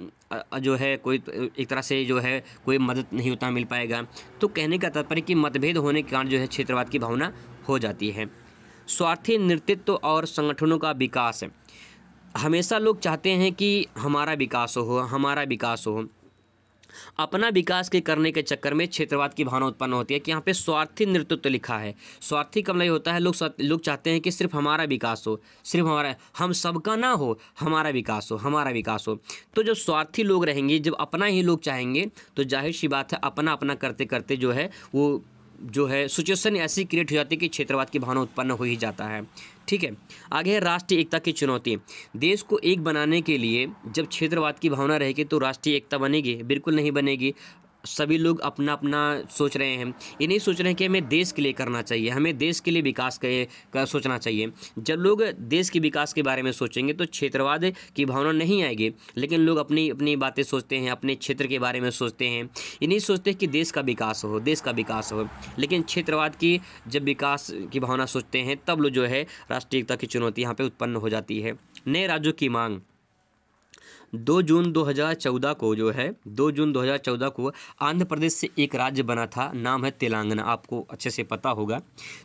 जो है कोई एक तरह से जो है कोई मदद नहीं उतना मिल पाएगा। तो कहने का तात्पर्य कि मतभेद होने के कारण जो है क्षेत्रवाद की भावना हो जाती है। स्वार्थी नेतृत्व और संगठनों का विकास। हमेशा लोग चाहते हैं कि हमारा विकास हो, हमारा विकास हो। अपना विकास के करने के चक्कर में क्षेत्रवाद की भावना उत्पन्न होती है कि यहाँ पे स्वार्थी नेतृत्व लिखा है। स्वार्थी कब नहीं होता है, लोग चाहते हैं कि सिर्फ हमारा विकास हो, सिर्फ हमारा, हम सबका ना हो, हमारा विकास हो, हमारा विकास हो। तो जब स्वार्थी लोग रहेंगे, जब अपना ही लोग चाहेंगे, तो जाहिर सी बात है अपना अपना करते करते जो है वो जो है सिचुएशन ऐसी क्रिएट हो जाती है कि क्षेत्रवाद की भावना उत्पन्न हो ही जाता है, ठीक है। आगे है राष्ट्रीय एकता की चुनौती। देश को एक बनाने के लिए जब क्षेत्रवाद की भावना रहेगी तो राष्ट्रीय एकता बनेगी? बिल्कुल नहीं बनेगी। सभी लोग अपना अपना सोच रहे हैं, ये नहीं सोच रहे हैं कि हमें देश के लिए करना चाहिए, हमें देश के लिए विकास का सोचना चाहिए। जब लोग देश के विकास के बारे में सोचेंगे तो क्षेत्रवाद की भावना नहीं आएगी। लेकिन लोग अपनी अपनी बातें सोचते हैं, अपने क्षेत्र के बारे में सोचते हैं, ये नहीं सोचते कि देश का विकास हो, देश का विकास हो। लेकिन क्षेत्रवाद की जब विकास की भावना सोचते हैं तब लोग जो है राष्ट्रीय एकता की चुनौती यहाँ पर उत्पन्न हो जाती है। नए राज्यों की मांग। 2 जून 2014 को जो है 2 जून 2014 को आंध्र प्रदेश से एक राज्य बना था, नाम है तेलंगाना। आपको अच्छे से पता होगा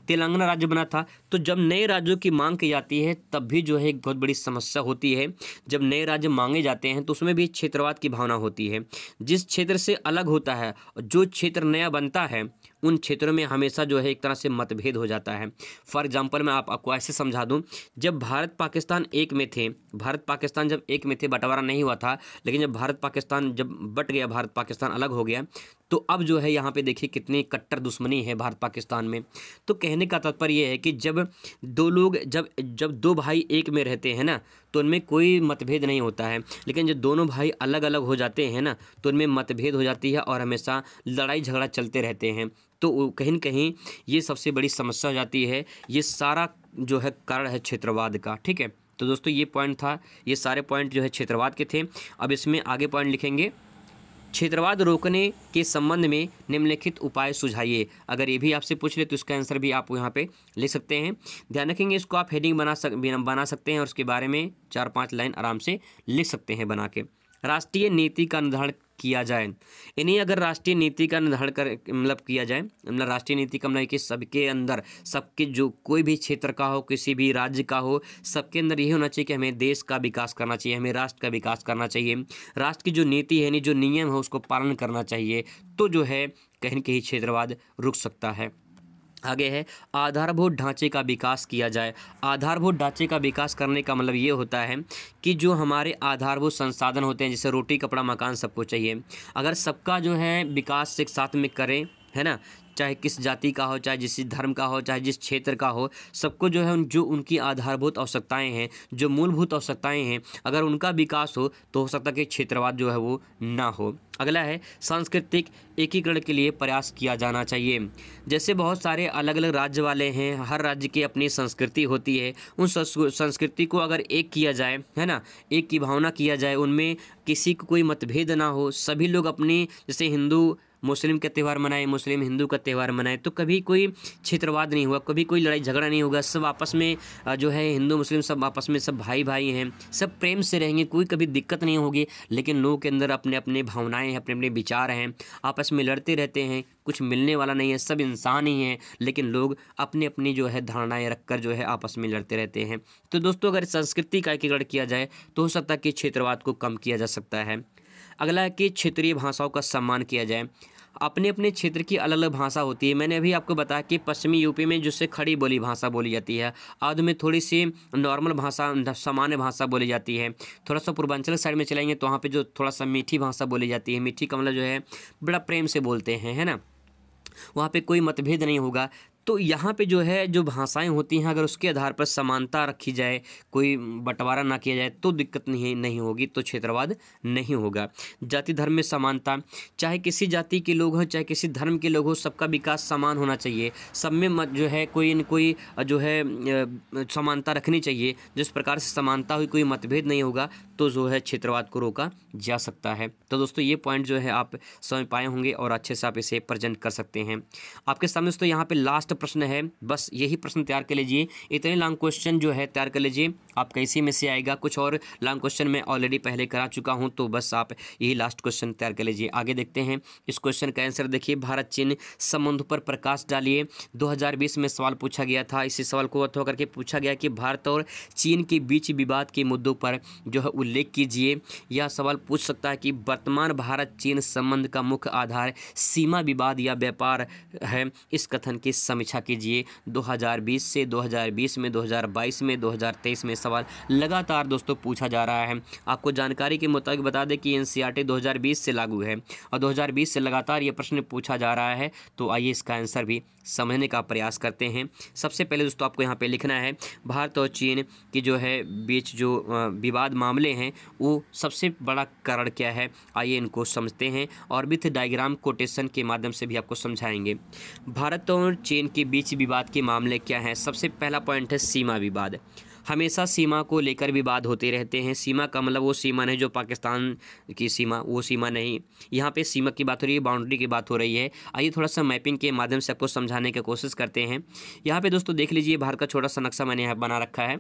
तेलंगाना राज्य बना था। तो जब नए राज्यों की मांग की जाती है तब भी जो है एक बहुत बड़ी समस्या होती है। जब नए राज्य मांगे जाते हैं तो उसमें भी क्षेत्रवाद की भावना होती है। जिस क्षेत्र से अलग होता है, जो क्षेत्र नया बनता है, उन क्षेत्रों में हमेशा जो है एक तरह से मतभेद हो जाता है। फॉर एग्जांपल मैं आपको ऐसे समझा दूं, जब भारत पाकिस्तान एक में थे, भारत पाकिस्तान जब एक में थे, बंटवारा नहीं हुआ था, लेकिन जब भारत पाकिस्तान जब बट गया, भारत पाकिस्तान अलग हो गया, तो अब जो है यहाँ पे देखिए कितनी कट्टर दुश्मनी है भारत पाकिस्तान में। तो कहने का तात्पर्य ये है कि जब दो लोग जब दो भाई एक में रहते हैं ना, तो उनमें कोई मतभेद नहीं होता है। लेकिन जब दोनों भाई अलग अलग हो जाते हैं ना, तो उनमें मतभेद हो जाती है और हमेशा लड़ाई झगड़ा चलते रहते हैं। तो कहीं न कहीं ये सबसे बड़ी समस्या हो जाती है। ये सारा जो है कारण है क्षेत्रवाद का, ठीक है। तो दोस्तों ये पॉइंट था, ये सारे पॉइंट जो है क्षेत्रवाद के थे। अब इसमें आगे पॉइंट लिखेंगे, क्षेत्रवाद रोकने के संबंध में निम्नलिखित उपाय सुझाइए। अगर ये भी आपसे पूछ ले तो इसका आंसर भी आप यहाँ पे लिख सकते हैं। ध्यान रखेंगे, इसको आप हेडिंग बना सकते हैं और उसके बारे में 4-5 लाइन आराम से लिख सकते हैं बना के। राष्ट्रीय नीति का निर्धारण किया जाए। इन्हीं अगर राष्ट्रीय नीति का निर्धारण कर किया जाए, मतलब राष्ट्रीय नीति का मतलब कि सबके अंदर, सबके जो कोई भी क्षेत्र का हो, किसी भी राज्य का हो, सबके अंदर यही होना चाहिए कि हमें देश का विकास करना चाहिए, हमें राष्ट्र का विकास करना चाहिए, राष्ट्र की जो नीति है, यानी जो नियम है उसको पालन करना चाहिए, तो जो है कहीं न कहीं क्षेत्रवाद रुक सकता है। आगे है आधारभूत ढांचे का विकास किया जाए। आधारभूत ढांचे का विकास करने का मतलब ये होता है कि जो हमारे आधारभूत संसाधन होते हैं, जैसे रोटी कपड़ा मकान सबको चाहिए, अगर सबका जो है विकास एक साथ में करें, है ना, चाहे किस जाति का हो, चाहे जिस धर्म का हो, चाहे जिस क्षेत्र का हो, सबको जो है जो उनकी आधारभूत आवश्यकताएं हैं, जो मूलभूत आवश्यकताएं हैं, अगर उनका विकास हो तो हो सकता है कि क्षेत्रवाद जो है वो ना हो। अगला है सांस्कृतिक एकीकरण के लिए प्रयास किया जाना चाहिए। जैसे बहुत सारे अलग अलग राज्य वाले हैं, हर राज्य की अपनी संस्कृति होती है, उन संस्कृति को अगर एक किया जाए, है ना, एक की भावना किया जाए, उनमें किसी को कोई मतभेद ना हो, सभी लोग अपनी, जैसे हिंदू मुस्लिम का त्यौहार मनाए, मुस्लिम हिंदू का त्यौहार मनाए, तो कभी कोई क्षेत्रवाद नहीं हुआ, कभी कोई लड़ाई झगड़ा नहीं होगा, सब आपस में जो है हिंदू मुस्लिम सब आपस में सब भाई भाई हैं, सब प्रेम से रहेंगे, कोई कभी दिक्कत नहीं होगी। लेकिन लोगों के अंदर अपने अपने भावनाएं हैं, अपने अपने विचार हैं, आपस में लड़ते रहते हैं, कुछ मिलने वाला नहीं है, सब इंसान ही हैं, लेकिन लोग अपनी अपनी जो है धारणाएं रखकर जो है आपस में लड़ते रहते हैं। तो दोस्तों अगर संस्कृति का एकीकरण किया जाए तो हो सकता है कि क्षेत्रवाद को कम किया जा सकता है। अगला है कि क्षेत्रीय भाषाओं का सम्मान किया जाए। अपने अपने क्षेत्र की अलग अलग भाषा होती है। मैंने अभी आपको बताया कि पश्चिमी यूपी में जिससे खड़ी बोली भाषा बोली जाती है, आधु में थोड़ी सी नॉर्मल भाषा, सामान्य भाषा बोली जाती है। थोड़ा सा पूर्वांचल साइड में चलेंगे तो वहाँ पे जो थोड़ा सा मीठी भाषा बोली जाती है, मीठी का मतलब जो है बड़ा प्रेम से बोलते हैं, है ना, वहाँ पे कोई मतभेद नहीं होगा। तो यहाँ पे जो है जो भाषाएं होती हैं, अगर उसके आधार पर समानता रखी जाए, कोई बंटवारा ना किया जाए, तो दिक्कत नहीं होगी, तो क्षेत्रवाद नहीं होगा। जाति धर्म में समानता, चाहे किसी जाति के लोग हों, चाहे किसी धर्म के लोग हों, सबका विकास समान होना चाहिए, सब में जो है कोई न कोई जो है समानता रखनी चाहिए। जिस प्रकार से समानता हुई, कोई मतभेद नहीं होगा, तो जो है क्षेत्रवाद को रोका जा सकता है। तो दोस्तों ये पॉइंट जो है आप समझ पाए होंगे और अच्छे से आप इसे प्रेजेंट कर सकते हैं। आपके सामने दोस्तों यहाँ पे लास्ट प्रश्न है, बस यही प्रश्न तैयार कर लीजिए। इतने लॉन्ग क्वेश्चन जो है तैयार कर लीजिए, आपका इसी में से आएगा। कुछ और लॉन्ग क्वेश्चन मैं ऑलरेडी पहले करा चुका हूँ, तो बस आप यही लास्ट क्वेश्चन तैयार कर लीजिए। आगे देखते हैं इस क्वेश्चन का आंसर। देखिए, भारत चीन संबंधों पर प्रकाश डालिए। 2020 में सवाल पूछा गया था। इसी सवाल को अथवा करके पूछा गया कि भारत और चीन के बीच विवाद के मुद्दों पर जो है उल्लेख कीजिए। यह सवाल पूछ सकता है कि वर्तमान भारत चीन संबंध का मुख्य आधार सीमा विवाद या व्यापार है। इस कथन की समीक्षा कीजिए। 2020 से 2020 में, 2022 में, 2023 में सवाल लगातार दोस्तों पूछा जा रहा है। आपको जानकारी के मुताबिक बता दें कि एनसीईआरटी 2020 से लागू है और 2020 से लगातार ये प्रश्न पूछा जा रहा है। तो आइए इसका आंसर भी समझने का प्रयास करते हैं। सबसे पहले दोस्तों आपको यहाँ पे लिखना है भारत और चीन की जो है बीच जो विवाद मामले हैं, वो सबसे बड़ा कारण क्या है, आइए इनको समझते हैं और विथ डायग्राम कोटेशन के माध्यम से भी आपको समझाएंगे। भारत और चीन के बीच विवाद के मामले क्या हैं। सबसे पहला पॉइंट है सीमा विवाद। हमेशा सीमा को लेकर विवाद होते रहते हैं। सीमा का मतलब वो सीमा नहीं जो पाकिस्तान की सीमा, वो सीमा नहीं, यहाँ पे सीमा की बात हो रही है, बाउंड्री की बात हो रही है। आइए थोड़ा सा मैपिंग के माध्यम से आपको समझाने की कोशिश करते हैं। यहाँ पे दोस्तों देख लीजिए, भारत का छोटा सा नक्शा मैंने यहाँ बना रखा है।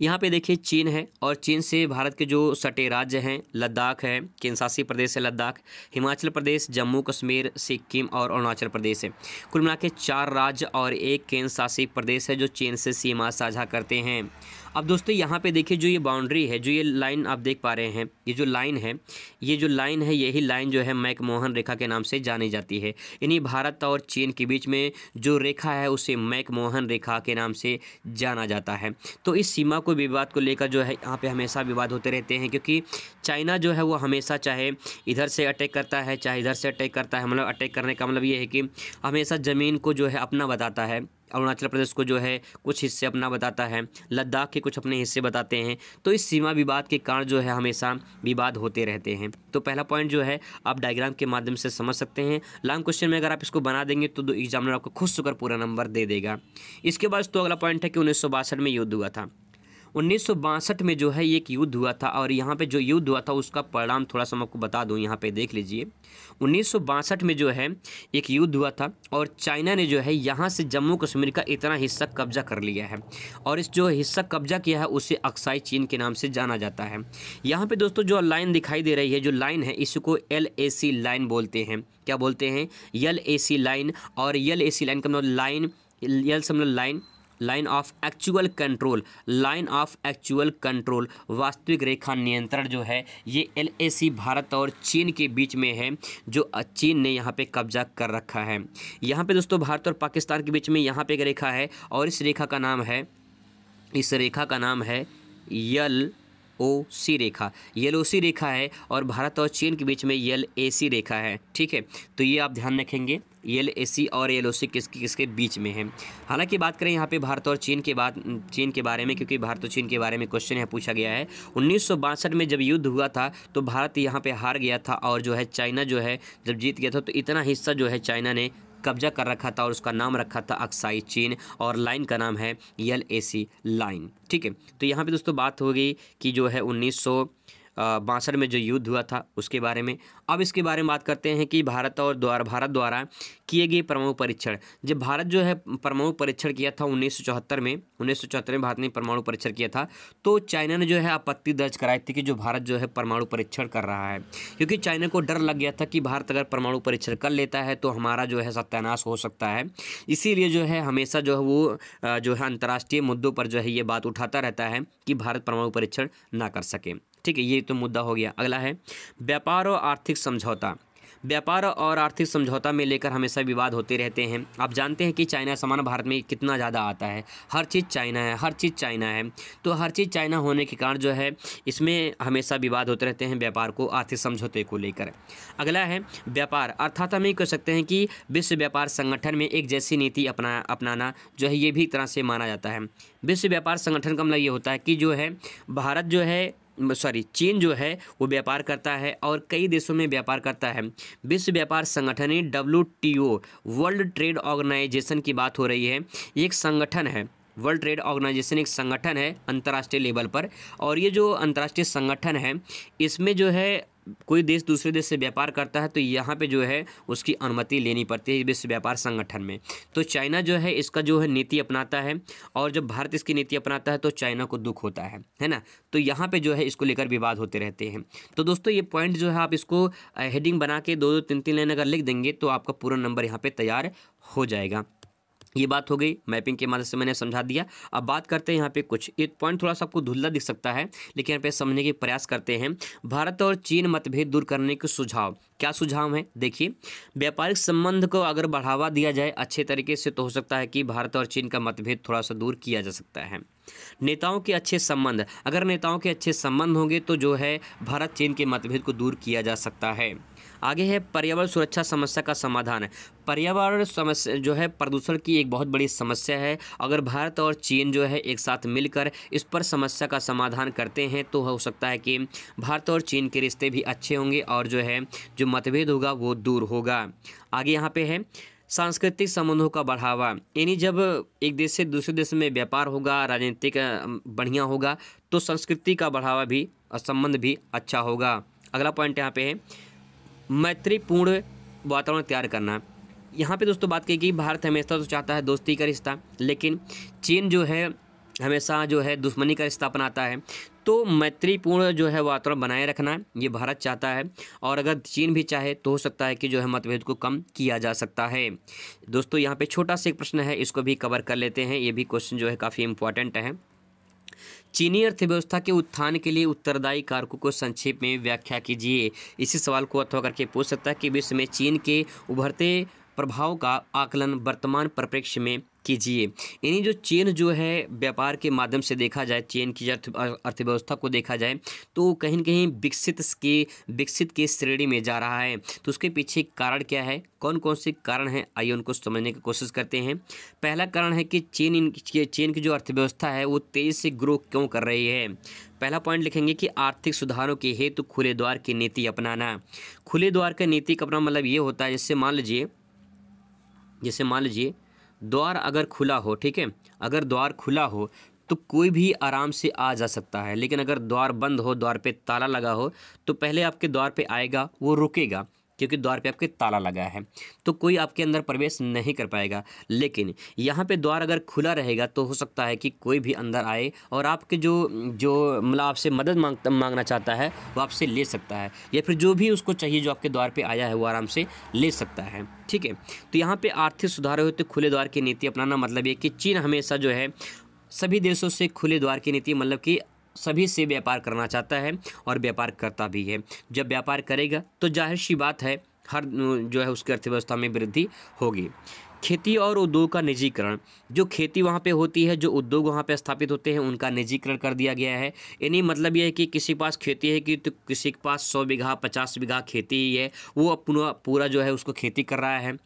यहाँ पे देखिए चीन है और चीन से भारत के जो सटे राज्य हैं, लद्दाख है, केंद्रशासित प्रदेश है लद्दाख, हिमाचल प्रदेश, जम्मू कश्मीर, सिक्किम और अरुणाचल प्रदेश है। कुल मिला के 4 राज्य और एक केंद्र शासित प्रदेश है जो चीन से सीमा साझा करते हैं। अब दोस्तों यहाँ पे देखिए जो ये बाउंड्री है, जो ये लाइन आप देख पा रहे हैं, ये जो लाइन है, यही लाइन जो है मैकमोहन रेखा के नाम से जानी जाती है। यानी भारत और चीन के बीच में जो रेखा है उसे मैकमोहन रेखा के नाम से जाना जाता है। तो इस सीमा को विवाद को लेकर जो है यहाँ पे हमेशा विवाद होते रहते हैं, क्योंकि चाइना जो है वो हमेशा चाहे इधर से अटैक करता है, चाहे इधर से अटैक करता है। मतलब अटैक करने का मतलब ये है कि हमेशा ज़मीन को जो है अपना बताता है। अरुणाचल प्रदेश को जो है कुछ हिस्से अपना बताता है, लद्दाख के कुछ अपने हिस्से बताते हैं। तो इस सीमा विवाद के कारण जो है हमेशा विवाद होते रहते हैं। तो पहला पॉइंट जो है आप डायग्राम के माध्यम से समझ सकते हैं। लॉन्ग क्वेश्चन में अगर आप इसको बना देंगे तो एग्जामिनर आपको खुश होकर पूरा नंबर दे देगा। इसके बाद तो अगला पॉइंट है कि 1962 में युद्ध हुआ था। 1962 में जो है एक युद्ध हुआ था, और यहाँ पे जो युद्ध हुआ था उसका परिणाम थोड़ा सा मैं आपको बता दूँ, यहाँ पे देख लीजिए। 1962 में जो है एक युद्ध हुआ था, और चाइना ने जो है यहाँ से जम्मू कश्मीर का इतना हिस्सा कब्जा कर लिया है, और इस जो हिस्सा कब्जा किया है उसे अक्साई चीन के नाम से जाना जाता है। यहाँ पे दोस्तों जो लाइन दिखाई दे रही है, जो लाइन है, इसको LAC लाइन बोलते हैं। क्या बोलते हैं? LAC line. और LAC लाइन का मतलब लाइन, यल से मतलब line, line of actual control, line of actual control, वास्तविक रेखा नियंत्रण जो है, ये LAC भारत और चीन के बीच में है, जो चीन ने यहाँ पे कब्जा कर रखा है। यहाँ पे दोस्तों भारत और पाकिस्तान के बीच में यहाँ पे एक रेखा है, और इस रेखा का नाम है, इस रेखा का नाम है LOC रेखा, LOC रेखा है, और भारत और चीन के बीच में LAC रेखा है। ठीक है, तो ये आप ध्यान रखेंगे, LAC और LOC किसके बीच में है। हालांकि बात करें यहाँ पे भारत और चीन के बारे में, क्योंकि भारत और चीन के बारे में क्वेश्चन यहाँ पूछा गया है। 1962 में जब युद्ध हुआ था तो भारत यहाँ पे हार गया था, और जो है चाइना जो है जब जीत गया था तो इतना हिस्सा जो है चाइना ने कब्जा कर रखा था, और उसका नाम रखा था अक्साई चीन, और लाइन का नाम है LAC लाइन। ठीक है, तो यहाँ पे दोस्तों बात हो गई कि जो है 1962 में जो युद्ध हुआ था उसके बारे में। अब इसके बारे में बात करते हैं कि भारत द्वारा किए गए परमाणु परीक्षण। जब भारत जो है परमाणु परीक्षण किया था 1974 में भारत ने परमाणु परीक्षण किया था, तो चाइना ने जो है आपत्ति दर्ज कराई थी कि जो भारत जो है परमाणु परीक्षण कर रहा है, क्योंकि चाइना को डर लग गया था कि भारत अगर परमाणु परीक्षण कर लेता है तो हमारा जो है सत्यानाश हो सकता है। इसीलिए जो है हमेशा जो है वो जो है अंतर्राष्ट्रीय मुद्दों पर जो है ये बात उठाता रहता है कि भारत परमाणु परीक्षण ना कर सके। ठीक है, ये तो मुद्दा हो गया। अगला है व्यापार और आर्थिक समझौता। व्यापार और आर्थिक समझौता में लेकर हमेशा विवाद होते रहते हैं। आप जानते हैं कि चाइना सामान भारत में कितना ज़्यादा आता है, हर चीज़ चाइना है, हर चीज़ चाइना है, तो हर चीज़ चाइना होने के कारण जो है इसमें हमेशा विवाद होते रहते हैं व्यापार को, आर्थिक समझौते को लेकर। अगला है व्यापार, अर्थात हम ये कह सकते हैं कि विश्व व्यापार संगठन में एक जैसी नीति अपनाना जो है ये भी एक तरह से माना जाता है। विश्व व्यापार संगठन का मतलब ये होता है कि जो है भारत जो है चीन जो है वो व्यापार करता है और कई देशों में व्यापार करता है। विश्व व्यापार संगठन WTO, वर्ल्ड ट्रेड ऑर्गेनाइजेशन की बात हो रही है, एक संगठन है। वर्ल्ड ट्रेड ऑर्गेनाइजेशन एक संगठन है अंतर्राष्ट्रीय लेवल पर, और ये जो अंतर्राष्ट्रीय संगठन है इसमें जो है कोई देश दूसरे देश से व्यापार करता है तो यहाँ पे जो है उसकी अनुमति लेनी पड़ती है विश्व व्यापार संगठन में। तो चाइना जो है इसका जो है नीति अपनाता है, और जब भारत इसकी नीति अपनाता है तो चाइना को दुख होता है ना। तो यहाँ पे जो है इसको लेकर विवाद होते रहते हैं। तो दोस्तों ये पॉइंट जो है आप इसको हेडिंग बना के 2-2, 3-3 लाइन अगर लिख देंगे तो आपका पूरा नंबर यहाँ पर तैयार हो जाएगा। ये बात हो गई, मैपिंग के मदद से मैंने समझा दिया। अब बात करते हैं यहाँ पे कुछ एक पॉइंट थोड़ा सा आपको धुंधला दिख सकता है, लेकिन यहाँ पे समझने के प्रयास करते हैं। भारत और चीन मतभेद दूर करने के सुझाव, क्या सुझाव है? देखिए, व्यापारिक संबंध को अगर बढ़ावा दिया जाए अच्छे तरीके से तो हो सकता है कि भारत और चीन का मतभेद थोड़ा सा दूर किया जा सकता है। नेताओं के अच्छे संबंध, अगर नेताओं के अच्छे संबंध होंगे तो जो है भारत चीन के मतभेद को दूर किया जा सकता है। आगे है पर्यावरण सुरक्षा समस्या का समाधान। पर्यावरण समस्या जो है प्रदूषण की एक बहुत बड़ी समस्या है। अगर भारत और चीन जो है एक साथ मिलकर इस पर समस्या का समाधान करते हैं तो हो सकता है कि भारत और चीन के रिश्ते भी अच्छे होंगे और जो है जो मतभेद होगा वो दूर होगा। आगे यहाँ पे है सांस्कृतिक संबंधों का बढ़ावा, यानी जब एक देश से दूसरे देश में व्यापार होगा, राजनीतिक बढ़िया होगा तो संस्कृति का बढ़ावा भी और संबंध भी अच्छा होगा। अगला पॉइंट यहाँ पे है मैत्रीपूर्ण वातावरण तैयार करना। यहाँ पे दोस्तों बात की कि भारत हमेशा तो चाहता है दोस्ती का रिश्ता, लेकिन चीन जो है हमेशा जो है दुश्मनी का रिश्ता अपनाता है। तो मैत्रीपूर्ण जो है वातावरण बनाए रखना ये भारत चाहता है, और अगर चीन भी चाहे तो हो सकता है कि जो है मतभेद को कम किया जा सकता है। दोस्तों यहाँ पे छोटा सा एक प्रश्न है, इसको भी कवर कर लेते हैं। ये भी क्वेश्चन जो है काफ़ी इंपॉर्टेंट है। चीनी अर्थव्यवस्था के उत्थान के लिए उत्तरदायी कारकों को संक्षेप में व्याख्या कीजिए। इसी सवाल को अथवा करके पूछ सकता है कि विश्व में चीन के उभरते प्रभाव का आकलन वर्तमान परिप्रेक्ष्य में कीजिए। यानी जो चीन जो है व्यापार के माध्यम से देखा जाए, चीन की अर्थव्यवस्था को देखा जाए तो कहीं न कहीं विकसित की श्रेणी में जा रहा है। तो उसके पीछे कारण क्या है, कौन कौन से कारण हैं, आइए उनको समझने की कोशिश करते हैं। पहला कारण है कि चीन की जो अर्थव्यवस्था है वो तेज़ी से ग्रो क्यों कर रही है। पहला पॉइंट लिखेंगे कि आर्थिक सुधारों के हेतु खुले द्वार की नीति अपनाना। खुले द्वार का नीति का अपना मतलब ये होता है जैसे मान लीजिए द्वार अगर खुला हो, ठीक है, अगर द्वार खुला हो तो कोई भी आराम से आ जा सकता है। लेकिन अगर द्वार बंद हो, द्वार पे ताला लगा हो, तो पहले आपके द्वार पे आएगा, वो रुकेगा, क्योंकि द्वार पे आपके ताला लगा है, तो कोई आपके अंदर प्रवेश नहीं कर पाएगा। लेकिन यहाँ पे द्वार अगर खुला रहेगा तो हो सकता है कि कोई भी अंदर आए और आपके जो जो मतलब आपसे मदद मांगना चाहता है वो आपसे ले सकता है, या फिर जो भी उसको चाहिए जो आपके द्वार पे आया है वो आराम से ले सकता है। ठीक है, तो यहाँ पे आर्थिक सुधार होते खुले द्वार की नीति अपनाना मतलब ये कि चीन हमेशा जो है सभी देशों से खुले द्वार की नीति मतलब कि सभी से व्यापार करना चाहता है और व्यापार करता भी है। जब व्यापार करेगा तो जाहिर सी बात है हर जो है उसकी अर्थव्यवस्था में वृद्धि होगी। खेती और उद्योग का निजीकरण, जो खेती वहाँ पे होती है, जो उद्योग वहाँ पे स्थापित होते हैं, उनका निजीकरण कर दिया गया है। यानी मतलब ये है कि किसी के पास खेती है कि तो किसी के पास 100 बीघा 50 बीघा खेती ही है, वो अपना पूरा जो है उसको खेती कर रहा है।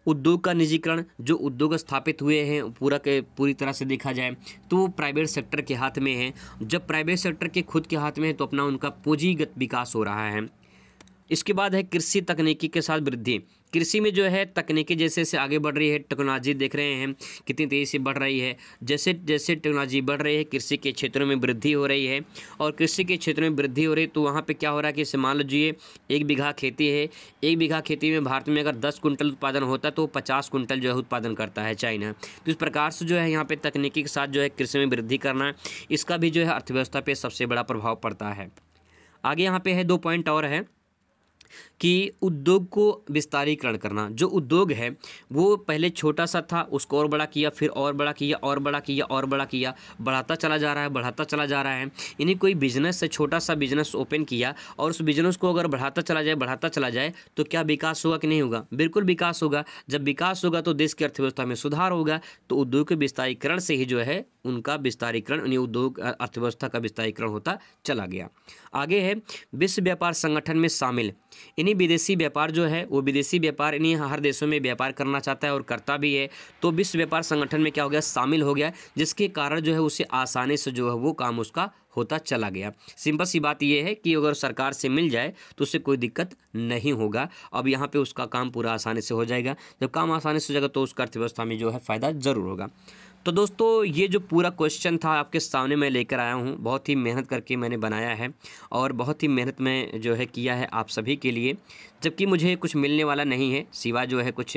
उद्योग का निजीकरण, जो उद्योग स्थापित हुए हैं पूरी तरह से देखा जाए तो वो प्राइवेट सेक्टर के हाथ में है। जब प्राइवेट सेक्टर के खुद के हाथ में है तो अपना उनका पूंजीगत विकास हो रहा है। इसके बाद है कृषि तकनीकी के साथ वृद्धि। कृषि में जो है तकनीकी जैसे जैसे आगे बढ़ रही है, टेक्नोलॉजी देख रहे हैं कितनी तेज़ी से बढ़ रही है। जैसे जैसे टेक्नोलॉजी बढ़ रही है कृषि के क्षेत्रों में वृद्धि हो रही है, और कृषि के क्षेत्र में वृद्धि हो रही है तो वहाँ पे क्या हो रहा है कि मान लीजिए 1 बीघा खेती है, 1 बीघा खेती में भारत में अगर 10 कुंटल उत्पादन होता है तो 50 कुंटल जो है उत्पादन करता है चाइना। तो इस प्रकार से जो है यहाँ पे तकनीकी के साथ जो है कृषि में वृद्धि करना, इसका भी जो है अर्थव्यवस्था पर सबसे बड़ा प्रभाव पड़ता है। आगे यहाँ पे है 2 पॉइंट और है कि उद्योग को विस्तारीकरण करना। जो उद्योग है वो पहले छोटा सा था, उसको और बड़ा किया, फिर और बड़ा किया, और बड़ा किया, और बड़ा किया, बढ़ाता चला जा रहा है, बढ़ाता चला जा रहा है। यानी कोई बिजनेस से छोटा सा बिजनेस ओपन किया और उस बिजनेस को अगर बढ़ाता चला जाए तो क्या विकास होगा कि नहीं होगा? बिल्कुल विकास होगा। जब विकास होगा तो देश की अर्थव्यवस्था में सुधार होगा। तो उद्योग के विस्तारीकरण से ही जो है उनका विस्तारीकरण, यानी उद्योग अर्थव्यवस्था का विस्तारीकरण होता चला गया। आगे है विश्व व्यापार संगठन में शामिल। यानी विदेशी व्यापार जो है वो विदेशी व्यापार यानी हर देशों में व्यापार करना चाहता है और करता भी है, तो विश्व व्यापार संगठन में क्या हो गया? शामिल हो गया, जिसके कारण जो है उसे आसानी से जो है वो काम उसका होता चला गया। सिंपल सी बात यह है कि अगर सरकार से मिल जाए तो उससे कोई दिक्कत नहीं होगा। अब यहाँ पे उसका काम पूरा आसानी से हो जाएगा। जब काम आसानी से हो जाएगा तो उसका अर्थव्यवस्था में जो है फ़ायदा ज़रूर होगा। तो दोस्तों ये जो पूरा क्वेश्चन था आपके सामने मैं लेकर आया हूँ, बहुत ही मेहनत करके मैंने बनाया है और बहुत ही मेहनत में जो है किया है आप सभी के लिए, जबकि मुझे कुछ मिलने वाला नहीं है सिवा जो है कुछ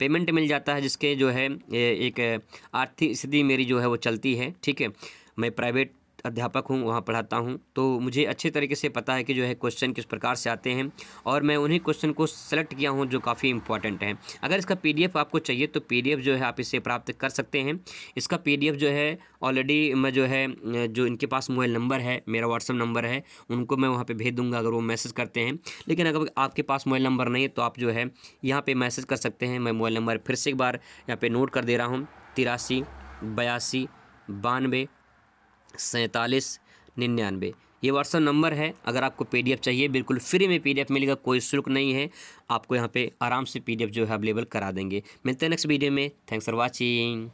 पेमेंट मिल जाता है, जिसके जो है एक आर्थिक स्थिति मेरी जो है वो चलती है। ठीक है, मैं प्राइवेट अध्यापक हूँ, वहाँ पढ़ाता हूँ, तो मुझे अच्छे तरीके से पता है कि जो है क्वेश्चन किस प्रकार से आते हैं और मैं उन्हीं क्वेश्चन को सेलेक्ट किया हूँ जो काफ़ी इंपॉर्टेंट हैं। अगर इसका पीडीएफ आपको चाहिए तो पीडीएफ जो है आप इसे प्राप्त कर सकते हैं। इसका पीडीएफ जो है ऑलरेडी मैं जो है जो इनके पास मोबाइल नंबर है, मेरा व्हाट्सअप नंबर है, उनको मैं वहाँ पर भेज दूँगा अगर वो मैसेज करते हैं। लेकिन अगर आपके पास मोबाइल नंबर नहीं है तो आप जो है यहाँ पर मैसेज कर सकते हैं। मैं मोबाइल नंबर फिर से एक बार यहाँ पर नोट कर दे रहा हूँ, 83 82 92 47 99। ये व्हाट्सअप नंबर है। अगर आपको पीडीएफ चाहिए बिल्कुल फ्री में पीडीएफ मिलेगा, कोई शुल्क नहीं है। आपको यहाँ पे आराम से पीडीएफ जो है अवेलेबल करा देंगे। मिलते हैं नेक्स्ट वीडियो में। Thanks for watching.